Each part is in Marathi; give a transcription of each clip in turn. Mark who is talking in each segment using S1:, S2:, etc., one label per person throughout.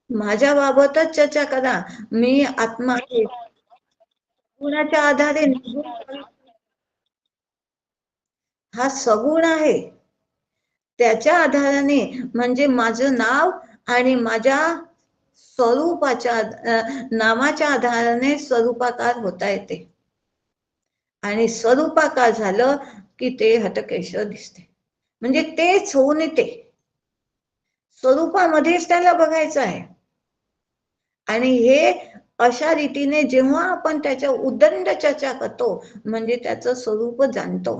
S1: माझ्या बाबतच चर्चा करा. मी आत्मा आहे. गुणाच्या आधारे हा सगुण आहे. त्याच्या आधाराने म्हणजे माझं नाव आणि माझ्या स्वरूपाच्या नामाच्या आधाराने स्वरूपाकार होता येते. आणि स्वरूपाकार झालं की ते हटकेश्वर दिसते. म्हणजे तेच होऊन येते. स्वरूपामध्येच त्याला बघायचं आहे. आणि हे अशा रीतीने जेव्हा आपण त्याच्या उदंड चर्चा करतो म्हणजे त्याचं स्वरूप जाणतो.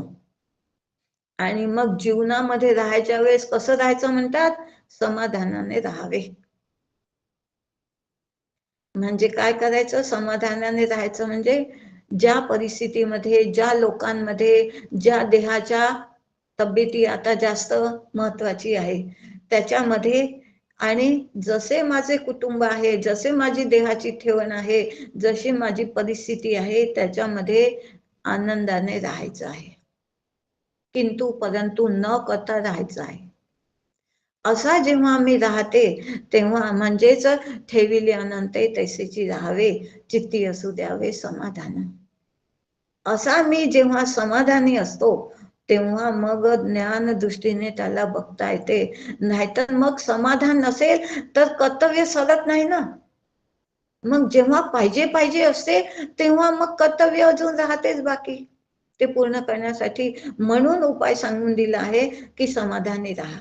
S1: आणि मग जीवनामध्ये राहायच्या वेळेस कसं राहायचं म्हणतात? समाधानाने राहावे. म्हणजे काय करायचं? समाधानाने राहायचं म्हणजे ज्या परिस्थितीमध्ये, ज्या लोकांमध्ये, ज्या देहाच्या तब्येती आता जास्त महत्वाची आहे त्याच्यामध्ये, आणि जसे माझे कुटुंब आहे, जसे माझी देहाची ठेवण आहे, जशी माझी परिस्थिती आहे त्याच्यामध्ये आनंदाने राहायचं आहे. किंतु परंतु न करता राहायचं आहे. असा जेव्हा मी राहते तेव्हा म्हणजेच ठेविले अनंते तैसेची राहावे, चित्ती असू द्यावे समाधान. असा मी जेव्हा समाधानी असतो तेव्हा मग ज्ञान दृष्टीने त्याला बघता येते. नाहीतर मग समाधान नसेल तर कर्तव्य सरत नाही ना. मग जेव्हा पाहिजे पाहिजे असते तेव्हा मग कर्तव्य अजून राहतेच बाकी ते पूर्ण करण्यासाठी. म्हणून उपाय सांगून दिला आहे की समाधानी राहा.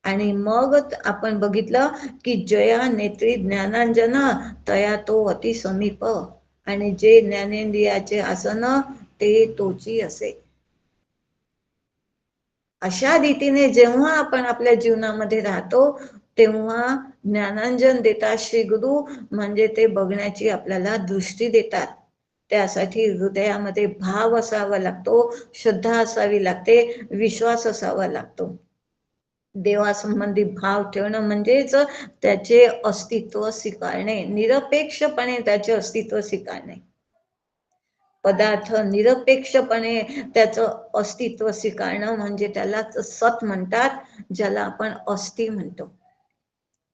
S1: आणि मग आपण बघितलं की जया नेत्री ज्ञानांजन तया तो अति समीप, आणि जे ज्ञानेंद्रियाचे आसन ते तोची असे. अशा रीतीने जेव्हा आपण आपल्या जीवनामध्ये राहतो तेव्हा ज्ञानांजन देतात श्री गुरु, म्हणजे ते बघण्याची आपल्याला दृष्टी देतात. त्यासाठी हृदयामध्ये भाव असावा लागतो, श्रद्धा असावी लागते, विश्वास असावा लागतो. देवासंबंधी भाव ठेवणं म्हणजेच त्याचे अस्तित्व स्वीकारणे, निरपेक्षपणे त्याचे अस्तित्व स्वीकारणे. पदार्थ निरपेक्षपणे त्याचं अस्तित्व स्वीकारणं म्हणजे त्यालाच सत म्हणतात, ज्याला आपण अस्थि म्हणतो.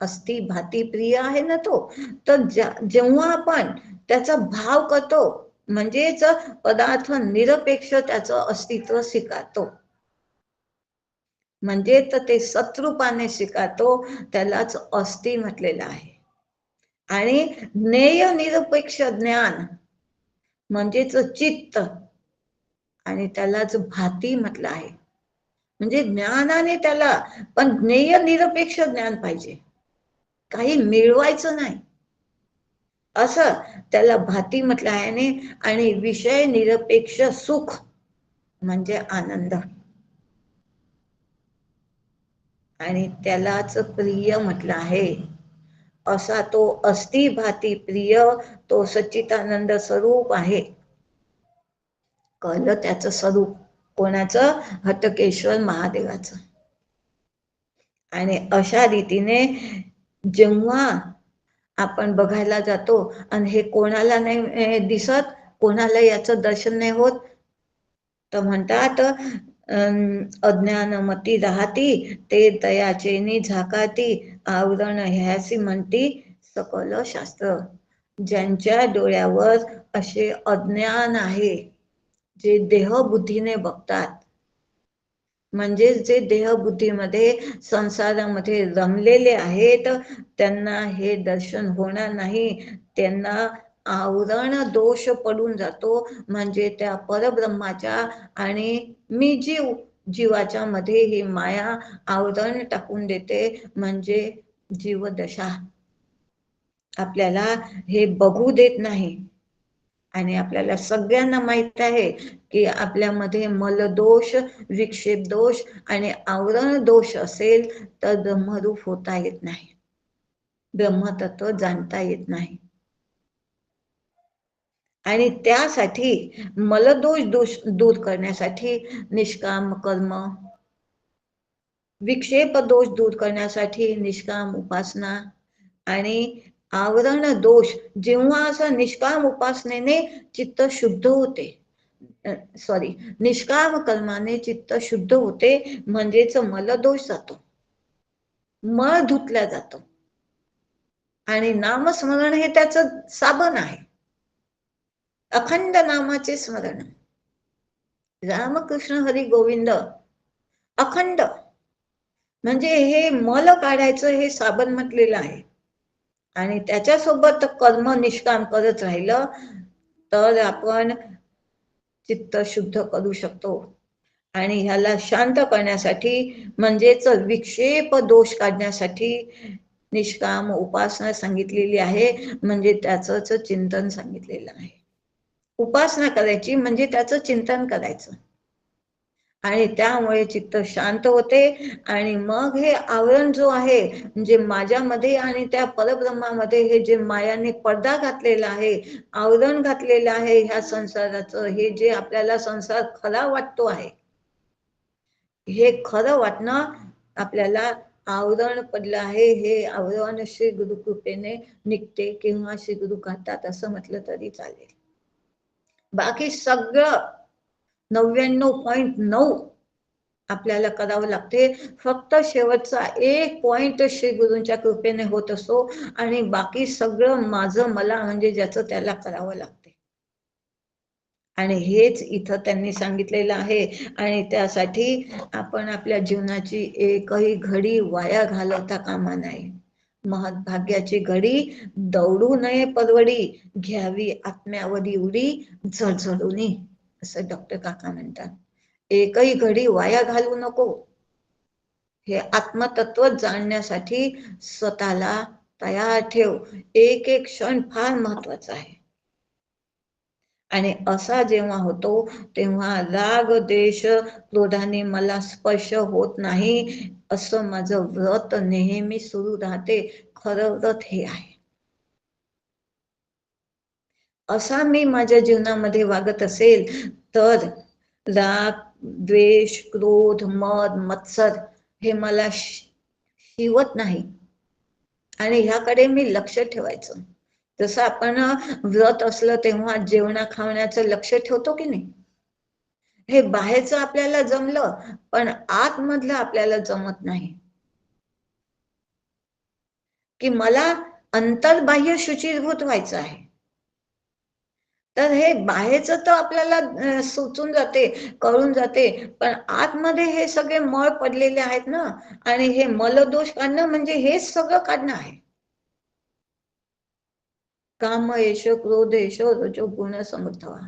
S1: अस्थि भाती प्रिय आहे ना तो. तर जेव्हा आपण त्याचा भाव करतो म्हणजेच पदार्थ निरपेक्ष त्याचं अस्तित्व स्वीकारतो, म्हणजे तर ते सत्रूपाने स्वीकारतो, त्यालाच अस्थि म्हटलेलं आहे. आणि ज्ञेय निरपेक्ष ज्ञान म्हणजेच चित्त, आणि त्यालाच भाती म्हटलं आहे. म्हणजे ज्ञानाने त्याला, पण ज्ञेय निरपेक्ष ज्ञान पाहिजे, काही मिळवायचं नाही असं त्याला भाती म्हटलं आहे. आणि विषय निरपेक्ष सुख म्हणजे आनंद, आणि त्यालाच प्रिय म्हटलं आहे. असा तो अस्ति भाती प्रिय, तो सच्चिदानंद स्वरूप आहे. कळलं त्याचं स्वरूप कोणाचं? हटकेश्वर महादेवाचं. आणि अशा रीतीने जेव्हा आपण बघायला जातो आणि हे कोणाला नाही दिसत, कोणाला याचं दर्शन नाही होत, तर म्हणतात अज्ञानमती राहती ते दयाचेनी झाकाती, आवरण ह्यासी म्हणती सकल शास्त्र. ज्यांच्या डोळ्यावर असे अज्ञान आहे, जे देहबुद्धीने बघतात, म्हणजे जे देहबुद्धीमध्ये संसारामध्ये रमलेले आहेत, त्यांना हे दर्शन होणार नाही. त्यांना आवरण दोष पडून जातो, म्हणजे त्या परब्रह्माच्या आणि मी जीवाच्या मध्ये ही माया आवरण टाकून देते, म्हणजे जीवदशा आपल्याला हे बघू देत नाही. आणि आपल्याला सगळ्यांना माहित आहे की आपल्यामध्ये मलदोष, विक्षेप दोष आणि आवरण दोष असेल तर ब्रह्मरूप होता येत नाही, ब्रह्मतत्व जाणता येत नाही. आणि त्यासाठी मलदोष दूर करण्यासाठी निष्काम कर्म, विक्षेप दोष दूर करण्यासाठी निष्काम उपासना, आणि आवरण दोष जेव्हा असं निष्काम उपासनेने चित्त शुद्ध होते, निष्काम कर्माने चित्त शुद्ध होते, म्हणजेच मलदोष जातो, मळ धुतला जातो. आणि नामस्मरण हे त्याचं साबण आहे. अखंड नामाचे स्मरण, रामकृष्ण हरी गोविंद अखंड, म्हणजे हे मल काढायचं हे साबण म्हटलेलं आहे. आणि त्याच्यासोबत कर्म निष्काम करत राहिलं तर आपण चित्त शुद्ध करू शकतो. आणि ह्याला शांत करण्यासाठी म्हणजेच विक्षेप दोष काढण्यासाठी निष्काम उपासना सांगितलेली आहे, म्हणजे त्याचंच चिंतन सांगितलेलं आहे. उपासना करायची म्हणजे त्याचं चिंतन करायचं आणि त्यामुळे चित्त शांत होते. आणि मग हे आवरण जो आहे म्हणजे माझ्यामध्ये आणि त्या परब्रह्मामध्ये हे जे मायाने पडदा घातलेला आहे, आवरण घातलेलं आहे ह्या संसाराचं, हे जे आपल्याला संसार खरा वाटतो आहे, हे खरं वाटणं आपल्याला आवरण पडलं आहे, हे आवरण श्री गुरुकृपेने निघते किंवा श्री गुरु काढतात असं म्हटलं तरी चालेल. बाकी सगळं 99.9 आपल्याला करावं लागते. फक्त शेवटचा 1 पॉइंट श्री गुरूंच्या कृपेने होत असतो आणि बाकी सगळं माझं मला म्हणजे ज्याचं त्याला करावं लागते. आणि हेच इथं त्यांनी सांगितलेलं आहे. आणि त्यासाठी आपण आपल्या जीवनाची एकही घडी वाया घालवता कामा नये. महत्भाग्याची घडी दौडू नये परवडी, घ्यावी आत्म्यावरी उडी झडझडूनी, असं डॉक्टर काका म्हणतात. एकही घडी वाया घालवू नको. हे आत्मतत्व जाणण्यासाठी स्वतःला तयार ठेव. एक एक क्षण फार महत्वाचा आहे. आणि असा जेव्हा होतो तेव्हा राग द्वेष क्रोधाने मला स्पर्श होत नाही, असं माझं व्रत नेहमी सुरू राहते. खरं व्रत हे आहे. असा मी माझ्या जीवनामध्ये वागत असेल तर राग द्वेष क्रोध मद मत्सर हे मला शिवत नाही. आणि ह्याकडे मी लक्ष ठेवायचं. जसं आपण व्रत असलं तेव्हा जेवणा खावण्याचं लक्ष ठेवतो की नाही, हे बाहेरचं आपल्याला जमलं पण आतमधलं आपल्याला जमत नाही. की मला अंतर्बाह्य शुचिर्भूत व्हायचं आहे, तर हे बाहेरचं तर आपल्याला सुचून जाते, कळून जाते, पण आतमध्ये हे सगळे मळ पडलेले आहेत ना. आणि हे मलदोष काढणं म्हणजे हेच सगळं काढणं आहे. काम येश क्रोध येश रजोगुण समर्थवा,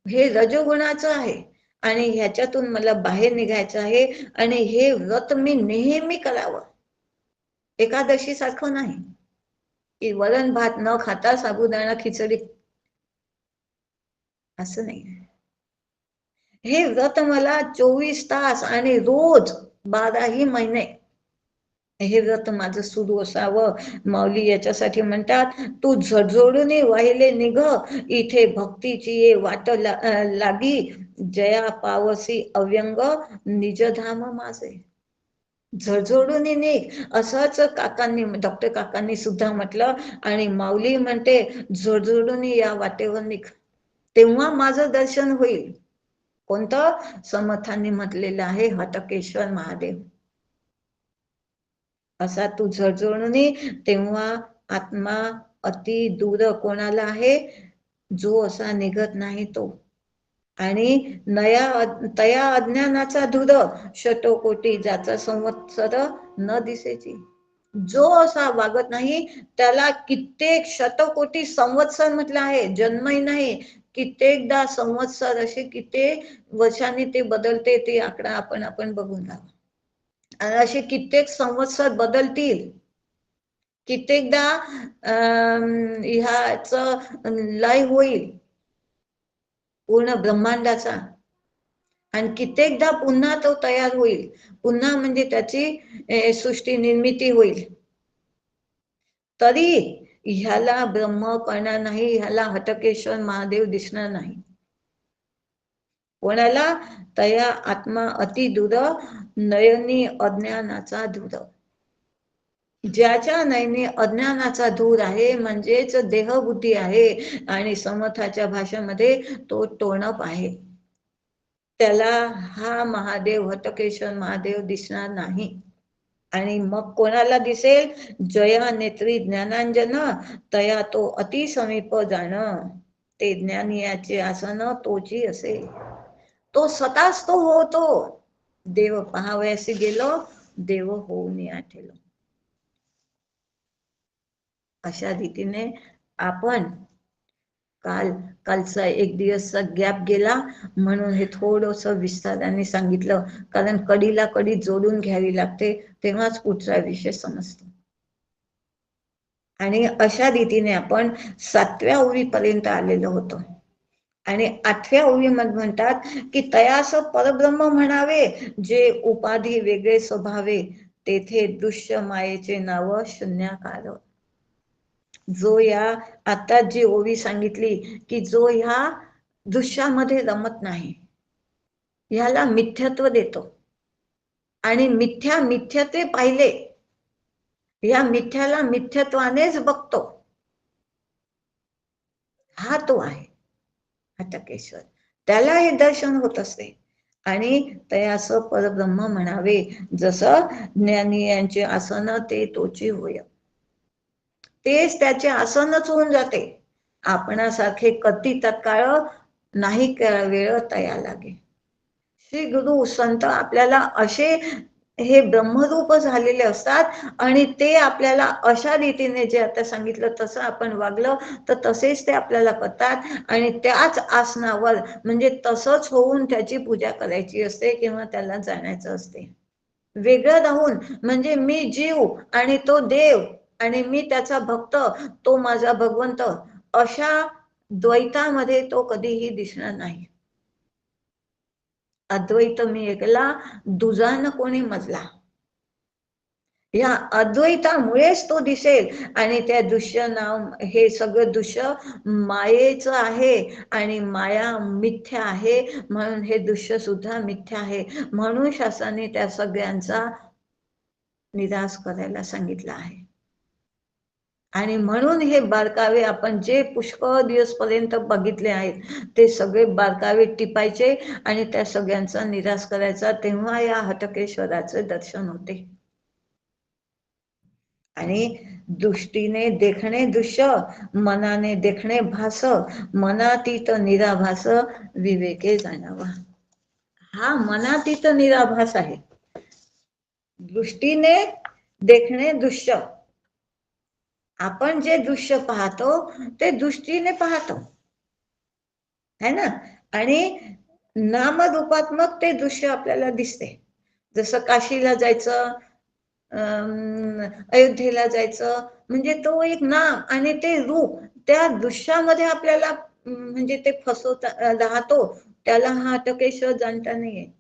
S1: हे रजोगुणाचं आहे. आणि ह्याच्यातून मला बाहेर निघायचं आहे. आणि हे व्रत मी नेहमी करावं. एकादशी सारखं नाही की वरण भात न खाता साबुदाणा खिचडी, असं नाही. हे व्रत मला 24 तास आणि रोज 12ही महिने हे व्रत माझं सुरू असावं. माऊली याच्यासाठी म्हणतात, तू झडझडून वाहिले निघ, इथे भक्तीची ये वाट लागी, जया पावसी अव्यंग निजधाम माझे. झडझडून निघ असंच काकांनी, डॉक्टर काकांनी सुद्धा म्हटलं. आणि माऊली म्हणते झडझडून या वाटेवर निघ, तेव्हा माझं दर्शन होईल. कोणतं? समर्थांनी म्हटलेलं आहे हटकेश्वर महादेव. असा तू झडझडून तेव्हा आत्मा अति दूर कोणाला आहे? जो असा निघत नाही तो. आणि तया अज्ञानाचा धूर शतकोटी ज्याचा संवत्सर न दिसेची. जो असा वागत नाही त्याला कित्येक शतकोटी संवत्सर म्हटलं आहे, जन्मही नाही, कित्येकदा संवत्सर, असे कित्येक वर्षांनी ते बदलते. ते आकडा आपण बघून राहा. आणि असे कित्येक संवत्सर बदलतील. कित्येकदा ह्याच लय होईल पूर्ण ब्रह्मांडाचा. आणि कित्येकदा पुन्हा तो तयार होईल, पुन्हा म्हणजे त्याची सृष्टी निर्मिती होईल. तरी ह्याला ब्रह्म कळणार नाही, ह्याला हटकेश्वर महादेव दिसणार नाही. कोणाला? तया आत्मा अति दूर नयनी अज्ञानाचा धूर. ज्याच्या नयनी अज्ञानाचा धूर आहे म्हणजेच देहबुद्धी आहे. आणि समर्थाच्या भाषेमध्ये तो टोणप आहे. त्याला हा महादेव हटकेश्वर महादेव दिसणार नाही. आणि मग कोणाला दिसेल? जया नेत्री ज्ञानांजन तया तो अति समीप जाण, ते ज्ञानियाचे आसन तोची असे. तो स्वतःच तो होतो. देव पहावयासी गेलो, देव होऊन आठेलो. अशा रीतीने आपण कालचा एक दिवसचा गॅप गेला म्हणून हे थोडस विस्ताराने सांगितलं, कारण कडीला कडी जोडून घ्यावी लागते, तेव्हाच पुढचा विषय समजतो. आणि अशा रीतीने आपण 7व्या ओळीपर्यंत आलेलो होतो. आणि 8व्या ओळीमध्ये म्हणतात की तयास परब्रह्म म्हणावे, जे उपाधी वेगळे स्वभावे, तेथे दृश्य मायेचे नाव शून्याकार. जो या आता जी ओवी सांगितली की जो ह्या दृश्यामध्ये रमत नाही, ह्याला मिथ्यत्व देतो आणि मिथ्यत्वे पाहिले, या मिथ्याला मिथ्यत्वानेच बघतो, हा तो आहे हटकेश्वर. त्याला हे दर्शन होत असते. आणि तयास परब्रह्म म्हणावे, जसं ज्ञानी यांचे आसन ते तोची होय, तेच त्याचे आसनच होऊन जाते. आपणासारखे कधी तत्काळ नाही वेळ तया लागे. श्री गुरु संत आपल्याला असे हे ब्रह्मरूप झालेले असतात आणि ते आपल्याला अशा रीतीने जे आता सांगितलं तसं आपण वागलं तर तसेच ते आपल्याला करतात आणि त्याच आसनावर म्हणजे तसंच होऊन त्याची पूजा करायची असते किंवा त्याला जाण्याचं असते. वेगळं राहून म्हणजे मी जीव आणि तो देव आणि मी त्याचा भक्त, तो माझा भगवंत, अशा द्वैतामध्ये तो कधीही दिसणार नाही. अद्वैत मी एकला, दुजा न कोणी मजला. या अद्वैतामुळेच तो दिसेल आणि त्या दृश्य नाव हे सगळं दृश्य मायेचं आहे आणि माया मिथ्या आहे, म्हणून हे दृश्य सुद्धा मिथ्या आहे. म्हणून शास्त्राने त्या सगळ्यांचा निराश करायला सांगितलं आहे. आणि म्हणून हे बारकावे आपण जे पुष्कळ दिवस पर्यंत बघितले आहेत ते सगळे बारकावे टिपायचे आणि त्या सगळ्यांचा निराश करायचा, तेव्हा या हटकेश्वराचे दर्शन होते. आणि दृष्टीने देखणे दृश्य, मनाने देखणे भास, मनातीत निराभास विवेके जाणावा. हा मनातीत निराभास आहे. दृष्टीने देखणे दृश्य, आपण जे दृश्य पाहतो ते दृष्टीने पाहतो है ना, आणि नामरूपात्मक ते दृश्य आपल्याला दिसते. जसं काशीला जायचं, अयोध्येला जायचं म्हणजे तो एक नाम आणि ते रूप त्या दृश्यामध्ये आपल्याला म्हणजे ते फसवता राहतो, त्याला हा हटकेश्वर जाणता नाहीये.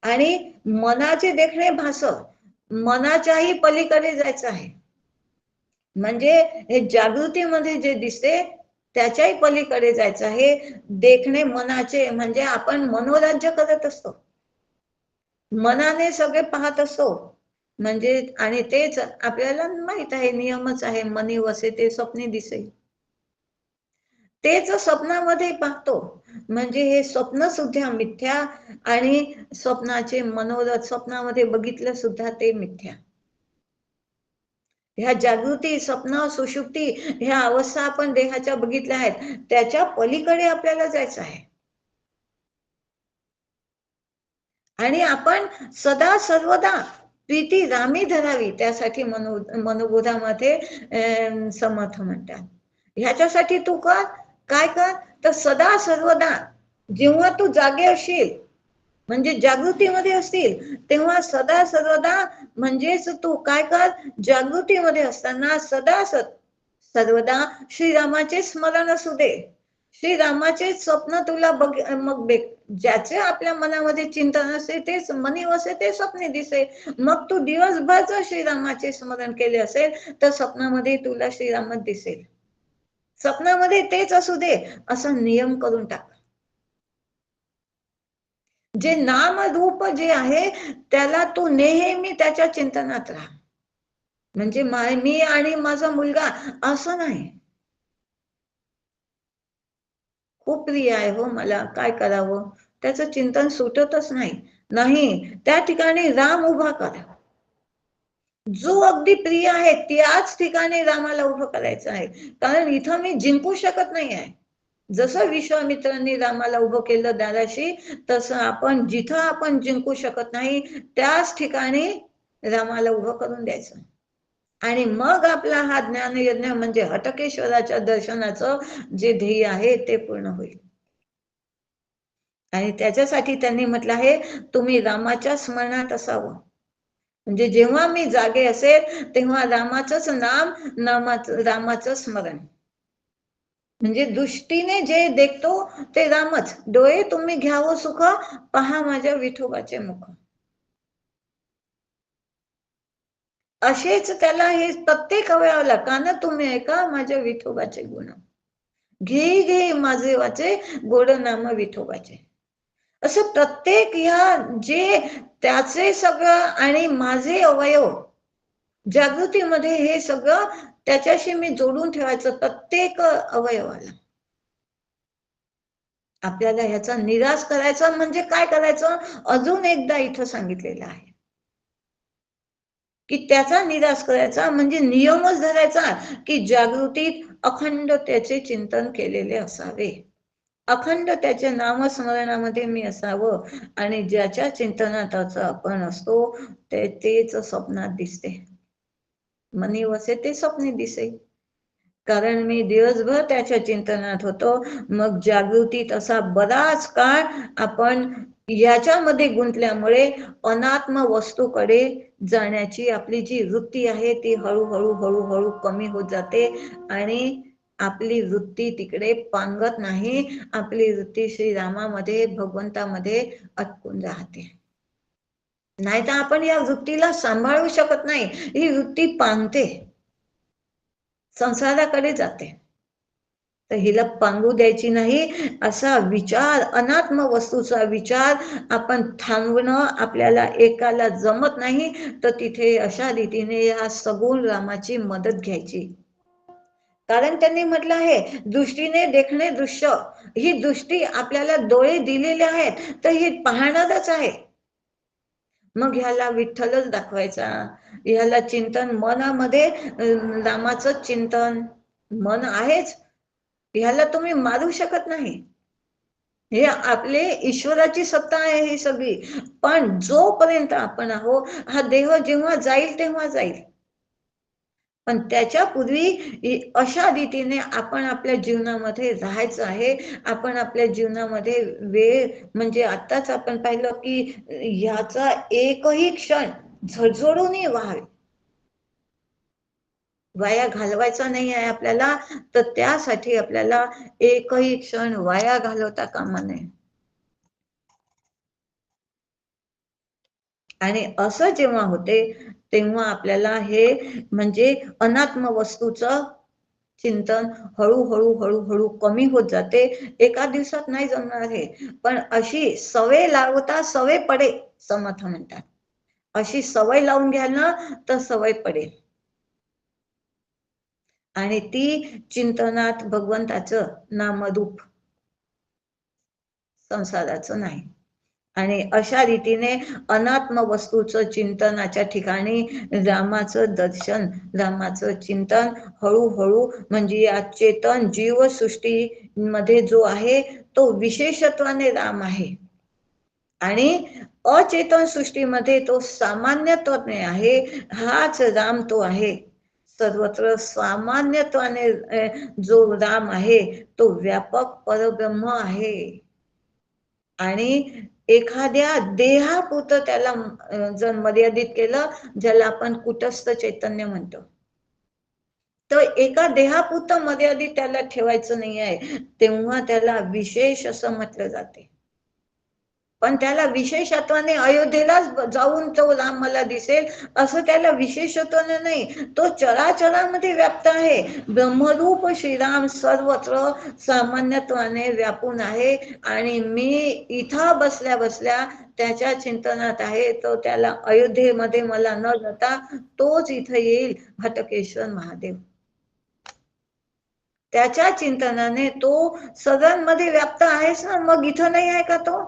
S1: आणि मनाचे देखणे भास, मनाच्याही पलीकडे जायचं आहे, म्हणजे हे जागृतीमध्ये जे दिसते त्याच्याही पलीकडे जायचं आहे. देखणे मनाचे म्हणजे आपण मनोराज्य करत असतो, मनाने सगळे पाहत असतो, म्हणजे आणि तेच आपल्याला माहित आहे, नियमच आहे, मनी वसे ते स्वप्नी दिसे. तेच स्वप्नामध्ये पाहतो, म्हणजे हे स्वप्न सुद्धा मिथ्या आणि स्वप्नाचे मनोरथ स्वप्नामध्ये बघितलं सुद्धा ते मिथ्या. ह्या जागृती, स्वप्न, सुषुप्ती ह्या अवस्था आपण देहाच्या बघितल्या आहेत, त्याच्या पलीकडे आपल्याला जायचं आहे. आणि आपण सदा सर्वदा प्रीती रामी धरावी, त्यासाठी मनोबोधामध्ये समर्थ म्हणतात. ह्याच्यासाठी तू काय कर, तर सदा सर्वदा जेव्हा तू जागे असशील म्हणजे जागृतीमध्ये असतील तेव्हा सदा सर्वदा म्हणजेच तू काय कर, जागृतीमध्ये असताना सदा सर्वदा श्रीरामाचे स्मरण असू दे, श्रीरामाचे स्वप्न तुला बघ, मग ज्याचे आपल्या मनामध्ये चिंतन असते तेच मनी वसे ते स्वप्ने दिसे. मग तू दिवसभर जर श्रीरामाचे स्मरण केले असेल तर स्वप्नामध्ये तुला श्रीरामच दिसेल, स्वप्नामध्ये तेच असू दे असा नियम करून टाक. जे नाम रूप जे आहे त्याला तू नेहमी त्याच्या चिंतनात राहा, म्हणजे मी आणि माझा मुलगा असं नाही, खूप प्रिय आहे हो मला, काय करावं, त्याचं चिंतन सुटतच नाही. नाही, त्या ठिकाणी राम उभा कर, जो अगदी प्रिय आहे त्याच ठिकाणी रामाला उभं करायचं आहे. कारण इथं मी जिंकू शकत नाही आहे. जसं विश्वामित्रांनी रामाला उभं केलं दाराशी, तसं आपण जिथं आपण जिंकू शकत नाही त्याच ठिकाणी रामाला उभं करून द्यायचं. आणि मग आपला हा ज्ञानयज्ञ म्हणजे हटकेश्वराच्या दर्शनाचं जे ध्येय आहे ते पूर्ण होईल. आणि त्याच्यासाठी त्यांनी म्हटलं आहे, तुम्ही रामाच्या स्मरणात असावं. म्हणजे जेव्हा मी जागे असेल तेव्हा रामाचंच रामाचं स्मरण. म्हणजे दृष्टीने जे देखतो ते रामच. डोळे तुम्ही घ्यावं सुख, पहा माझ्या विठोबाचे मुख. असेच त्याला हे प्रत्येक अवयवाला, कान तुम्ही ऐका माझ्या विठोबाचे गुण. घे घे माझे वाचे, गोड नाम विठोबाचे. असं प्रत्येक ह्या जे त्याचे सगळं आणि माझे अवयव जागृतीमध्ये हे सगळं त्याच्याशी मी जोडून ठेवायचं प्रत्येक अवयवाला. आपल्याला ह्याचा निराश करायचा म्हणजे काय करायचं, अजून एकदा इथं सांगितलेलं आहे की त्याचा निराश करायचा म्हणजे नियमच धरायचा की जागृतीत अखंड त्याचे चिंतन केलेले असावे. अखंड त्याच्या नामस्मरणामध्ये मी असावं. आणि ज्याच्या चिंतनात आपण असतो तेच स्वप्नात दिसते. मनी वसे ते स्वप्नी दिसे. कारण मी दिवसभर त्याच्या चिंतनात होतो. मग जागृतीत असा बराच काळ आपण याच्यामध्ये गुंतल्यामुळे अनात्म वस्तूकडे जाण्याची आपली जी वृत्ती आहे ती हळूहळू हळूहळू कमी होत जाते. आणि आपली वृत्ती तिकडे पांगत नाही. आपली वृत्ती श्रीरामामध्ये भगवंतामध्ये अटकून राहते. नाही तर आपण या वृत्तीला सांभाळू शकत नाही. ही वृत्ती पांगते, संसाराकडे जाते. तर हिला पांगू द्यायची नाही. असा विचार, अनात्म वस्तूचा विचार आपण थांबवणं आपल्याला एकाला जमत नाही. तर तिथे अशा रीतीने या सगुण रामाची मदत घ्यायची. कारण त्यांनी म्हटलं आहे, दृष्टीने देखणे दृश्य. ही दृष्टी आपल्याला डोळे दिलेले आहेत तर ही पाहणारच आहे. मग ह्याला विठ्ठलच दाखवायचा. ह्याला चिंतन मनामध्ये रामाचं चिंतन मन आहेच. ह्याला तुम्ही मारू शकत नाही. हे आपले ईश्वराची सत्ता आहे ही सगळी. पण जोपर्यंत आपण आहोत, हा देह जेव्हा जाईल तेव्हा जाईल. पण त्याच्या पूर्वी अशा रीतीने आपण आपल्या जीवनामध्ये राहायचं आहे. आपण आपल्या जीवनामध्ये वेळ म्हणजे आताच आपण पाहिलं की ह्याचा एकही क्षण झडझडूनही व्हावे, वाया घालवायचा नाही आहे आपल्याला. तर त्यासाठी आपल्याला एकही क्षण वाया घालवता कामा नये. आणि असं जेव्हा होते तेव्हा आपल्याला हे म्हणजे अनात्म वस्तूचं चिंतन हळूहळू हळूहळू कमी होत जाते. एका दिवसात नाही जमणार हे. पण अशी सवय लावता सवय पडे, समर्थ म्हणतात. अशी सवय लावून घ्याल ना तर सवय पडेल. आणि ती चिंतनात भगवंताचं नामरूप, संसाराचं नाही. आणि अशा रीतीने अनात्म वस्तूचं चिंतनाच्या ठिकाणी रामाचं दर्शन, रामाचं चिंतन हळूहळू म्हणजे या चेतन जीवसृष्टी मध्ये जो आहे तो विशेषत्वाने राम आहे. आणि अचेतन सृष्टीमध्ये तो सामान्यत्वाने आहे. हाच राम तो आहे. सर्वत्र सामान्यत्वाने जो राम आहे तो व्यापक परब्रह्म आहे. आणि एखाद्या देहापुरतं त्याला जर मर्यादित केलं, ज्याला आपण कुटस्थ चैतन्य म्हणतो, तर एका देहापुरतं मर्यादित त्याला ठेवायचं नाही आहे. तेव्हा त्याला विशेष असं म्हटलं जाते. पण त्याला विशेषत्वाने अयोध्येलाच जाऊन तो राम मला दिसेल असं त्याला विशेषत्वाने नाही. तो चराचरामध्ये व्याप्त आहे. ब्रह्मरूप श्रीराम सर्वत्र सामान्यत्वाने व्यापून आहे. आणि मी इथं बसल्या बसल्या त्याच्या चिंतनात आहे. तो त्याला अयोध्येमध्ये मला न जाता तोच इथं येईल, हटकेश्वर महादेव. त्याच्या चिंतनाने तो सगळ्यांमध्ये व्याप्त आहेच ना. मग इथं नाही आहे का तो?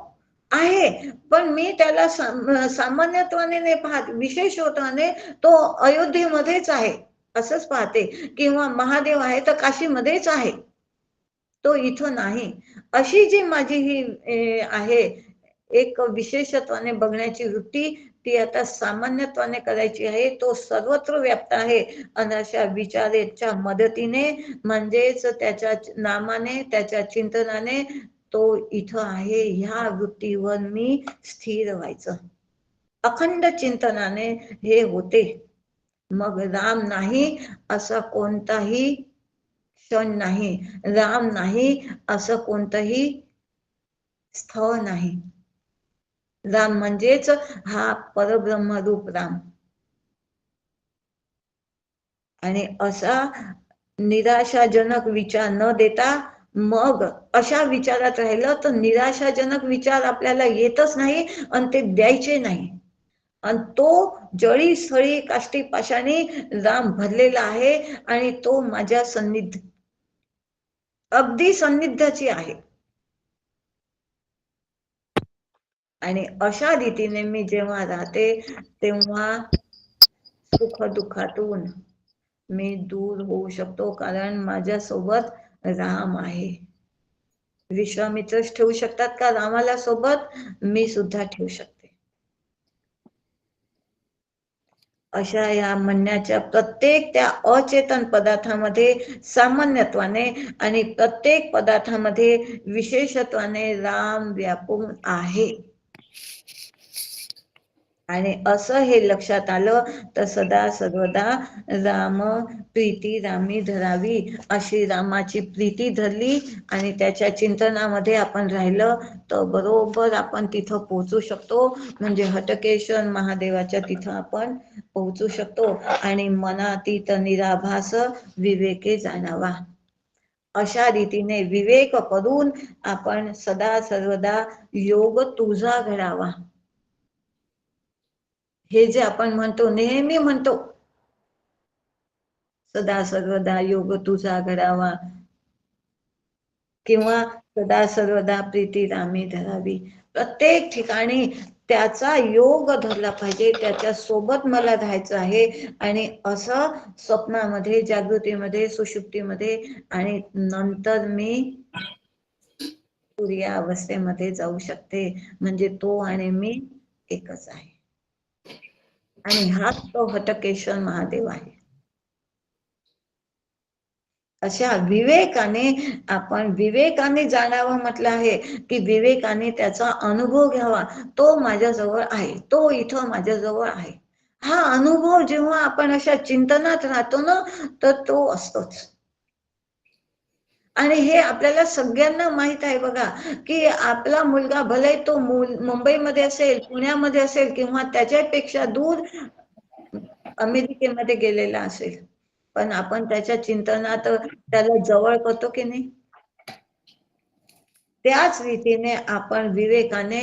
S1: आहे, पण मी त्याला सामान्यत्वाने नाही पाहत, विशेषत्वाने तो अयोध्येमध्येच आहे असंच पाहते, किंवा महादेव आहे तर काशीमध्येच आहे, तो इथं नाही. अशी जी माझी ही आहे एक विशेषत्वाने बघण्याची वृत्ती, ती आता सामान्यत्वाने करायची आहे. तो सर्वत्र व्याप्त आहे आणि अशा विचारेच्या मदतीने, म्हणजेच त्याच्या नामाने, त्याच्या चिंतनाने तो इथं आहे, ह्या वृत्तीवर मी स्थिर व्हायचं. अखंड चिंतनाने हे होते. मग राम नाही असा कोणताही क्षण नाही, राम नाही असं कोणतंही स्थळ नाही. राम म्हणजेच हा परब्रह्म रूप राम. आणि असा निराशाजनक विचार न देता, मग अशा विचारात राहिलं तर निराशाजनक विचार आपल्याला येतच नाही आणि ते द्यायचे नाही. आणि तो जळी स्थळी काष्टी पाषाणी राम भरलेला आहे आणि तो माझ्या सन्निध, अगदी सन्निध्याची आहे. आणि अशा रीतीने मी जेव्हा राहते तेव्हा सुख दुःखातून मी दूर होऊ शकतो, कारण माझ्या सोबत राम आहे. विश्वामित्रच ठेवू शकतात का रामाला सोबत? मी सुद्धा ठेवू शकते. अशा या म्हणण्याच्या प्रत्येक त्या अचेतन पदार्थामध्ये सामान्यत्वाने आणि प्रत्येक पदार्थामध्ये विशेषत्वाने राम व्यापून आहे. आणि असं हे लक्षात आलं तर सदा सर्वदा राम प्रीती रामी धरावी, अशी रामाची प्रीती धरली आणि त्याच्या चिंतनामध्ये आपण राहिलं तर बरोबर आपण तिथं पोहोचू शकतो. म्हणजे हटकेश्वर महादेवाच्या तिथं आपण पोहोचू शकतो. आणि मनातीत निराभास विवेके जाणावा, अशा रीतीने विवेक करून आपण सदा सर्वदा योग तुझा घडावा, हे जे आपण म्हणतो, नेहमी म्हणतो, सदा सर्वदा योग तुझा घडावा किंवा सदा सर्वदा प्रीती रामी धरावी, प्रत्येक ठिकाणी त्याचा योग धरला पाहिजे, त्याच्या सोबत मला राहायचं आहे. आणि असं स्वप्नामध्ये, जागृतीमध्ये, सुषुप्तीमध्ये आणि नंतर मी तुर्या अवस्थेमध्ये जाऊ शकते. म्हणजे तो आणि मी एकच आहे. आणि हाच तो हटकेश्वर महादेव आहे. अशा विवेकाने आपण विवेकाने जाणावं म्हटलं आहे, की विवेकाने त्याचा अनुभव घ्यावा. तो माझ्याजवळ आहे, तो इथं माझ्याजवळ आहे. हा अनुभव जेव्हा आपण अशा चिंतनात राहतो ना, तर तो असतोच. आणि हे आपल्याला सगळ्यांना माहित आहे बघा, की आपला मुलगा भले तो मुंबईमध्ये असेल, पुण्यामध्ये असेल किंवा त्याच्यापेक्षा दूर अमेरिकेमध्ये गेलेला असेल, पण आपण त्याच्या चिंतनात त्याला जवळ करतो की नाही? त्याच रीतीने आपण विवेकाने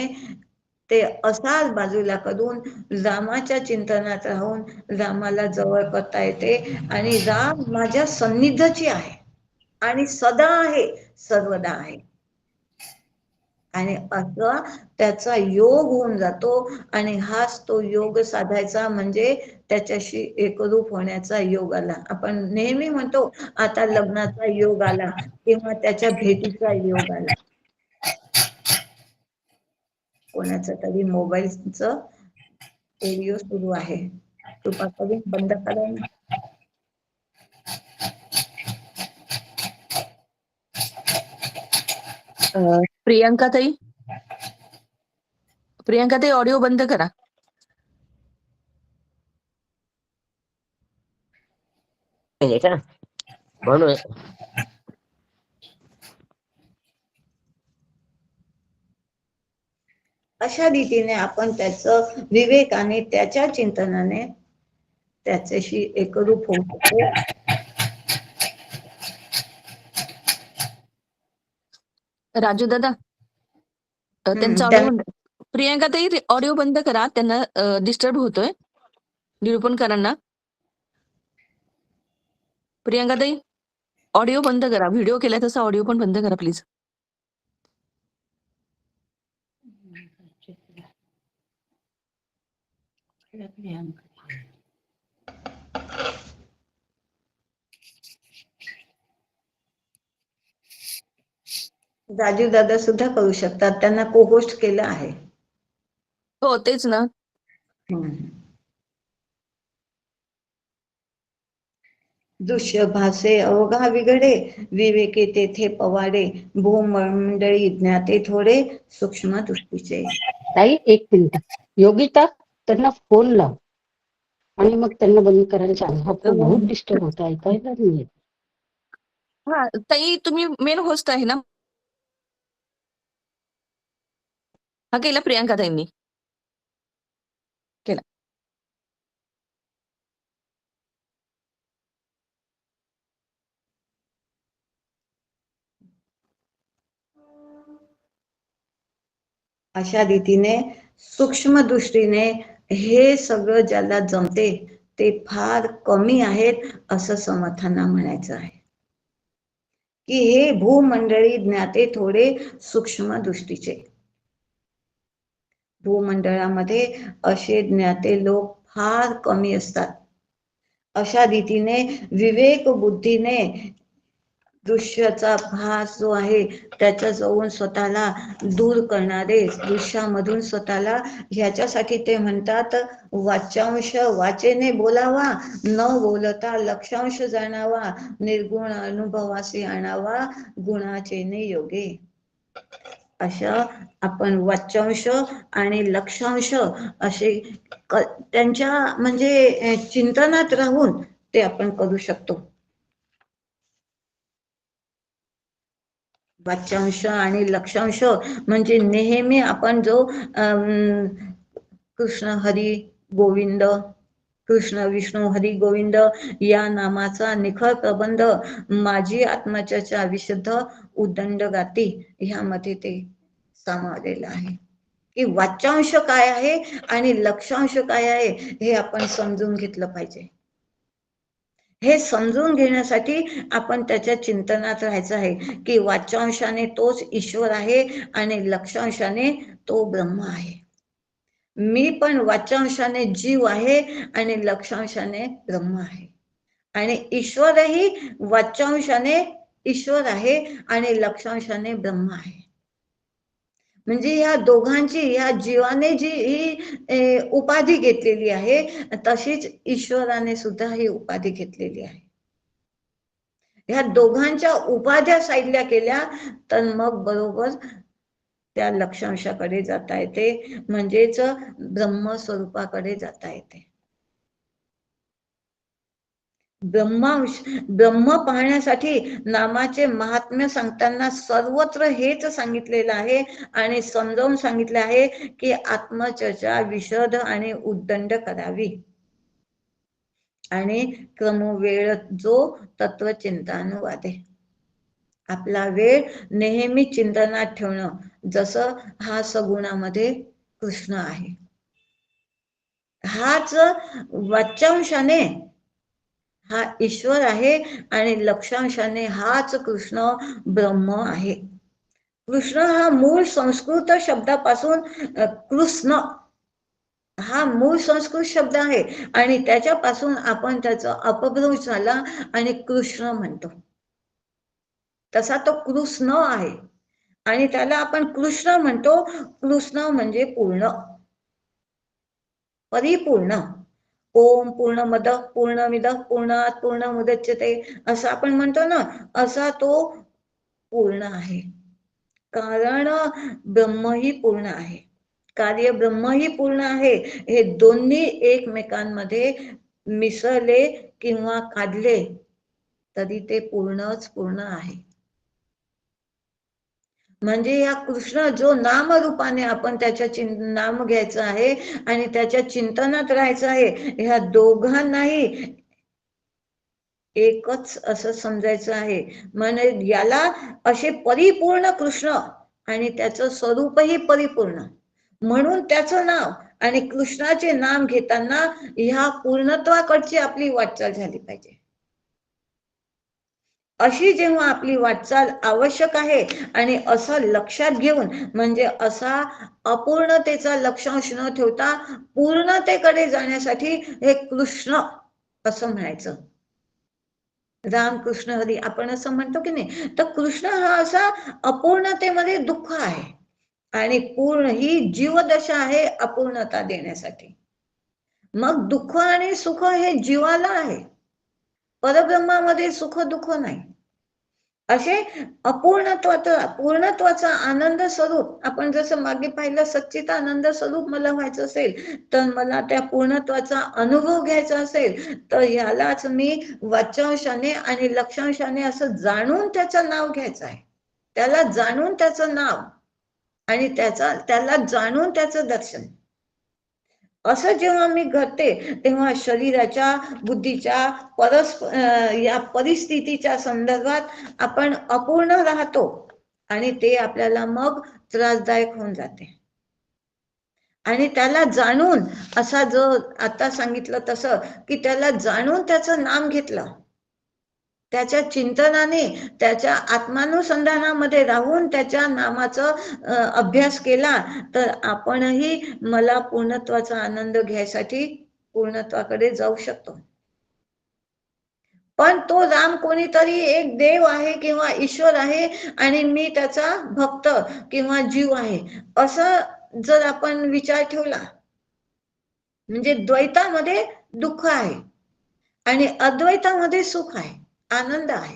S1: ते असाच बाजूला करून रामाच्या चिंतनात राहून रामाला जवळ करता येते. आणि राम माझ्या सन्निधची आहे आणि सदा आहे, सर्वदा आहे. आणि असं त्याचा योग होऊन जातो. आणि हाच तो योग साधायचा, म्हणजे त्याच्याशी एकरूप होण्याचा योग आला. आपण नेहमी म्हणतो आता लग्नाचा योग आला किंवा त्याच्या भेटीचा योग आला. कोणाचं तरी मोबाईलचं ऑडिओ सुरू आहे, कृपा करून बंद करा ना.
S2: प्रियंका ताई, ऑडिओ बंद करा.
S3: म्हणून
S1: अशा रीतीने आपण त्याचं विवेकाने, त्याच्या चिंतनाने त्याच्याशी एकरूप होऊ शकतो.
S2: राजू दादा, त्यांचा ऑडिओ बंद. प्रियंका ताई, ऑडिओ बंद करा, त्यांना डिस्टर्ब होतोय निरूपणकरांना. प्रियंका ताई, ऑडिओ बंद करा, व्हिडिओ केलाय तसा ऑडिओ पण बंद करा प्लीज.
S1: राजू दादा सुद्धा करू शकतात, त्यांना को होस्ट केलं आहे.
S2: हो तेच ना.
S1: दृश्य भासे अवघा विघडे, विवेके तेथे पवाडे, भूमंडळी ज्ञाते थोडे, सूक्ष्म दृष्टीचे.
S3: ताई एक मिनिट, योगिता त्यांना फोन लाव आणि मग त्यांना बंद करायला सांग. हा फोन बहुत डिस्टर्ब होता, ऐकायला नाही येत.
S2: हा ताई, तुम्ही मेन होस्ट आहे ना? हा केला प्रियांका ताईंनी केला.
S1: अशा रीतीने सूक्ष्म दृष्टीने हे सगळं ज्याला जमते ते फार कमी आहेत असं समर्थांना म्हणायचं आहे की हे भूमंडळी ज्ञाते थोडे सूक्ष्म दृष्टीचे. भूमंडळामध्ये असे ज्ञाते लोक फार कमी असतात. अशा रीतीने विवेक बुद्धीने दृश्याचा भास जो आहे त्याच्या जवळून स्वतःला दूर करणारे, दृश्यामधून स्वतःला, ह्याच्यासाठी ते म्हणतात वाच्यांश वाचेने बोलावा, न बोलता लक्षांश जाणावा, निर्गुण अनुभवासी आणावा, गुणाचेने योगे. अशा आपण वाच्यांश आणि लक्षांश असे त्यांच्या म्हणजे चिंतनात राहून ते आपण करू शकतो. वाच्यांश आणि लक्षांश म्हणजे नेहमी आपण जो कृष्ण हरी गोविंद, कृष्ण विष्णू हरी गोविंद या नामाचा निखळ प्रबंध माझी आत्मचर्चा विशुद्ध उदंड गाती ह्यामध्ये ते सामावलेलं आहे की वाच्यांश काय आहे आणि लक्षांश काय आहे हे आपण समजून घेतलं पाहिजे. हे समजून घेण्यासाठी आपण त्याच्या चिंतनात राहायचं आहे की वाच्यांशाने तोच ईश्वर आहे आणि लक्षांशाने तो ब्रह्म आहे. मी पण वाच्यांशाने जीव आहे आणि लक्षांशाने ब्रह्म आहे आणि ईश्वरही वाच्यांशाने ईश्वर आहे आणि लक्षांशाने ब्रह्म आहे. म्हणजे या दोघांची, या जीवाने जी ही उपाधी घेतलेली आहे तशीच ईश्वराने सुद्धा ही उपाधी घेतलेली आहे. ह्या दोघांच्या उपाध्या साईडल्या केल्या तर मग बरोबर त्या लक्षांशाकडे जाता येते, म्हणजेच ब्रह्मस्वरूपाकडे जाता येते. ब्रह्म पाहण्यासाठी नामाचे महात्म्य सांगताना सर्वत्र हेच सांगितलेलं आहे आणि समजावून सांगितले आहे की आत्मचर्चा विशद आणि उद्दंड करावी आणि क्रमवेळ जो तत्वचिंतानुवादे. आपला वेळ नेहमी चिंतनात ठेवणं, जसं हा सगुणामध्ये कृष्ण आहे, हाच वाच्यांशाने हा ईश्वर आहे आणि लक्षांशाने हाच कृष्ण ब्रह्म आहे. कृष्ण हा मूळ संस्कृत शब्दापासून कृष्ण हा मूळ संस्कृत शब्द आहे आणि त्याच्यापासून आपण त्याचा अपभ्रंश झाला आणि कृष्ण म्हणतो. तसा तो कृष्ण आहे आणि त्याला आपण कृष्ण म्हणतो. कृष्ण म्हणजे पूर्ण, परिपूर्ण. ओम पूर्णमद पूर्णमिद पूर्णात पूर्णमुदच्यते असं आपण म्हणतो ना, असा तो पूर्ण आहे. कारण ब्रह्मही पूर्ण आहे, कार्य ब्रह्मही पूर्ण आहे. हे दोन्ही एकमेकांमध्ये मिसळले किंवा काढले तरी ते पूर्णच पूर्ण आहे. म्हणजे या कृष्ण जो नामरूपाने आपण त्याच्या नाम घ्यायचं आहे आणि त्याच्या चिंतनात राहायचं आहे, ह्या दोघांनाही एकच असं समजायचं आहे. म्हणजे याला असे परिपूर्ण कृष्ण आणि त्याचं स्वरूपही परिपूर्ण म्हणून त्याचं नाव आणि कृष्णाचे नाम घेताना ह्या पूर्णत्वाकडची आपली वाटचाल झाली पाहिजे. अशी जेव्हा आपली वाटचाल आवश्यक आहे आणि असं लक्षात घेऊन म्हणजे असा अपूर्णतेचा लक्षांश न ठेवता पूर्णतेकडे जाण्यासाठी हे कृष्ण असं म्हणायचं. राम कृष्ण हरी आपण असं म्हणतो की नाही, तर कृष्ण हा असा अपूर्णतेमध्ये दुःख आहे आणि पूर्ण ही जीवदशा आहे अपूर्णता देण्यासाठी. मग दुःख आणि सुख हे जीवाला आहे, परब्रह्मामध्ये सुख दुःख नाही. असे पूर्णत्वाचा आनंद स्वरूप आपण जसं मागे पाहिलं, सच्चिदानंद स्वरूप मला व्हायचं असेल तर मला त्या पूर्णत्वाचा अनुभव घ्यायचा असेल तर यालाच मी वाच्यांशाने आणि लक्षांशाने असं जाणून त्याचं नाव घ्यायचं आहे. त्याला जाणून त्याचं नाव आणि त्याला जाणून त्याचं दर्शन. असं जेव्हा मी घडते तेव्हा शरीराच्या बुद्धीच्या या परिस्थितीच्या संदर्भात आपण अपूर्ण राहतो आणि ते आपल्याला मग त्रासदायक होऊन जाते. आणि त्याला जाणून असा जो आता सांगितलं तसं की त्याला जाणून त्याचं नाम घेतलं, त्याच्या चिंतनाने त्याच्या आत्मानुसंधानामध्ये राहून त्याच्या नामाचा अभ्यास केला तर आपणही मला पूर्णत्वाचा आनंद घ्यायसाठी पूर्णत्वाकडे जाऊ शकतो. पण तो राम कोणीतरी एक देव आहे किंवा ईश्वर आहे आणि मी त्याचा भक्त किंवा जीव आहे असं जर आपण विचार ठेवला म्हणजे द्वैतामध्ये दुःख आहे आणि अद्वैतामध्ये सुख आहे, आनंद आहे.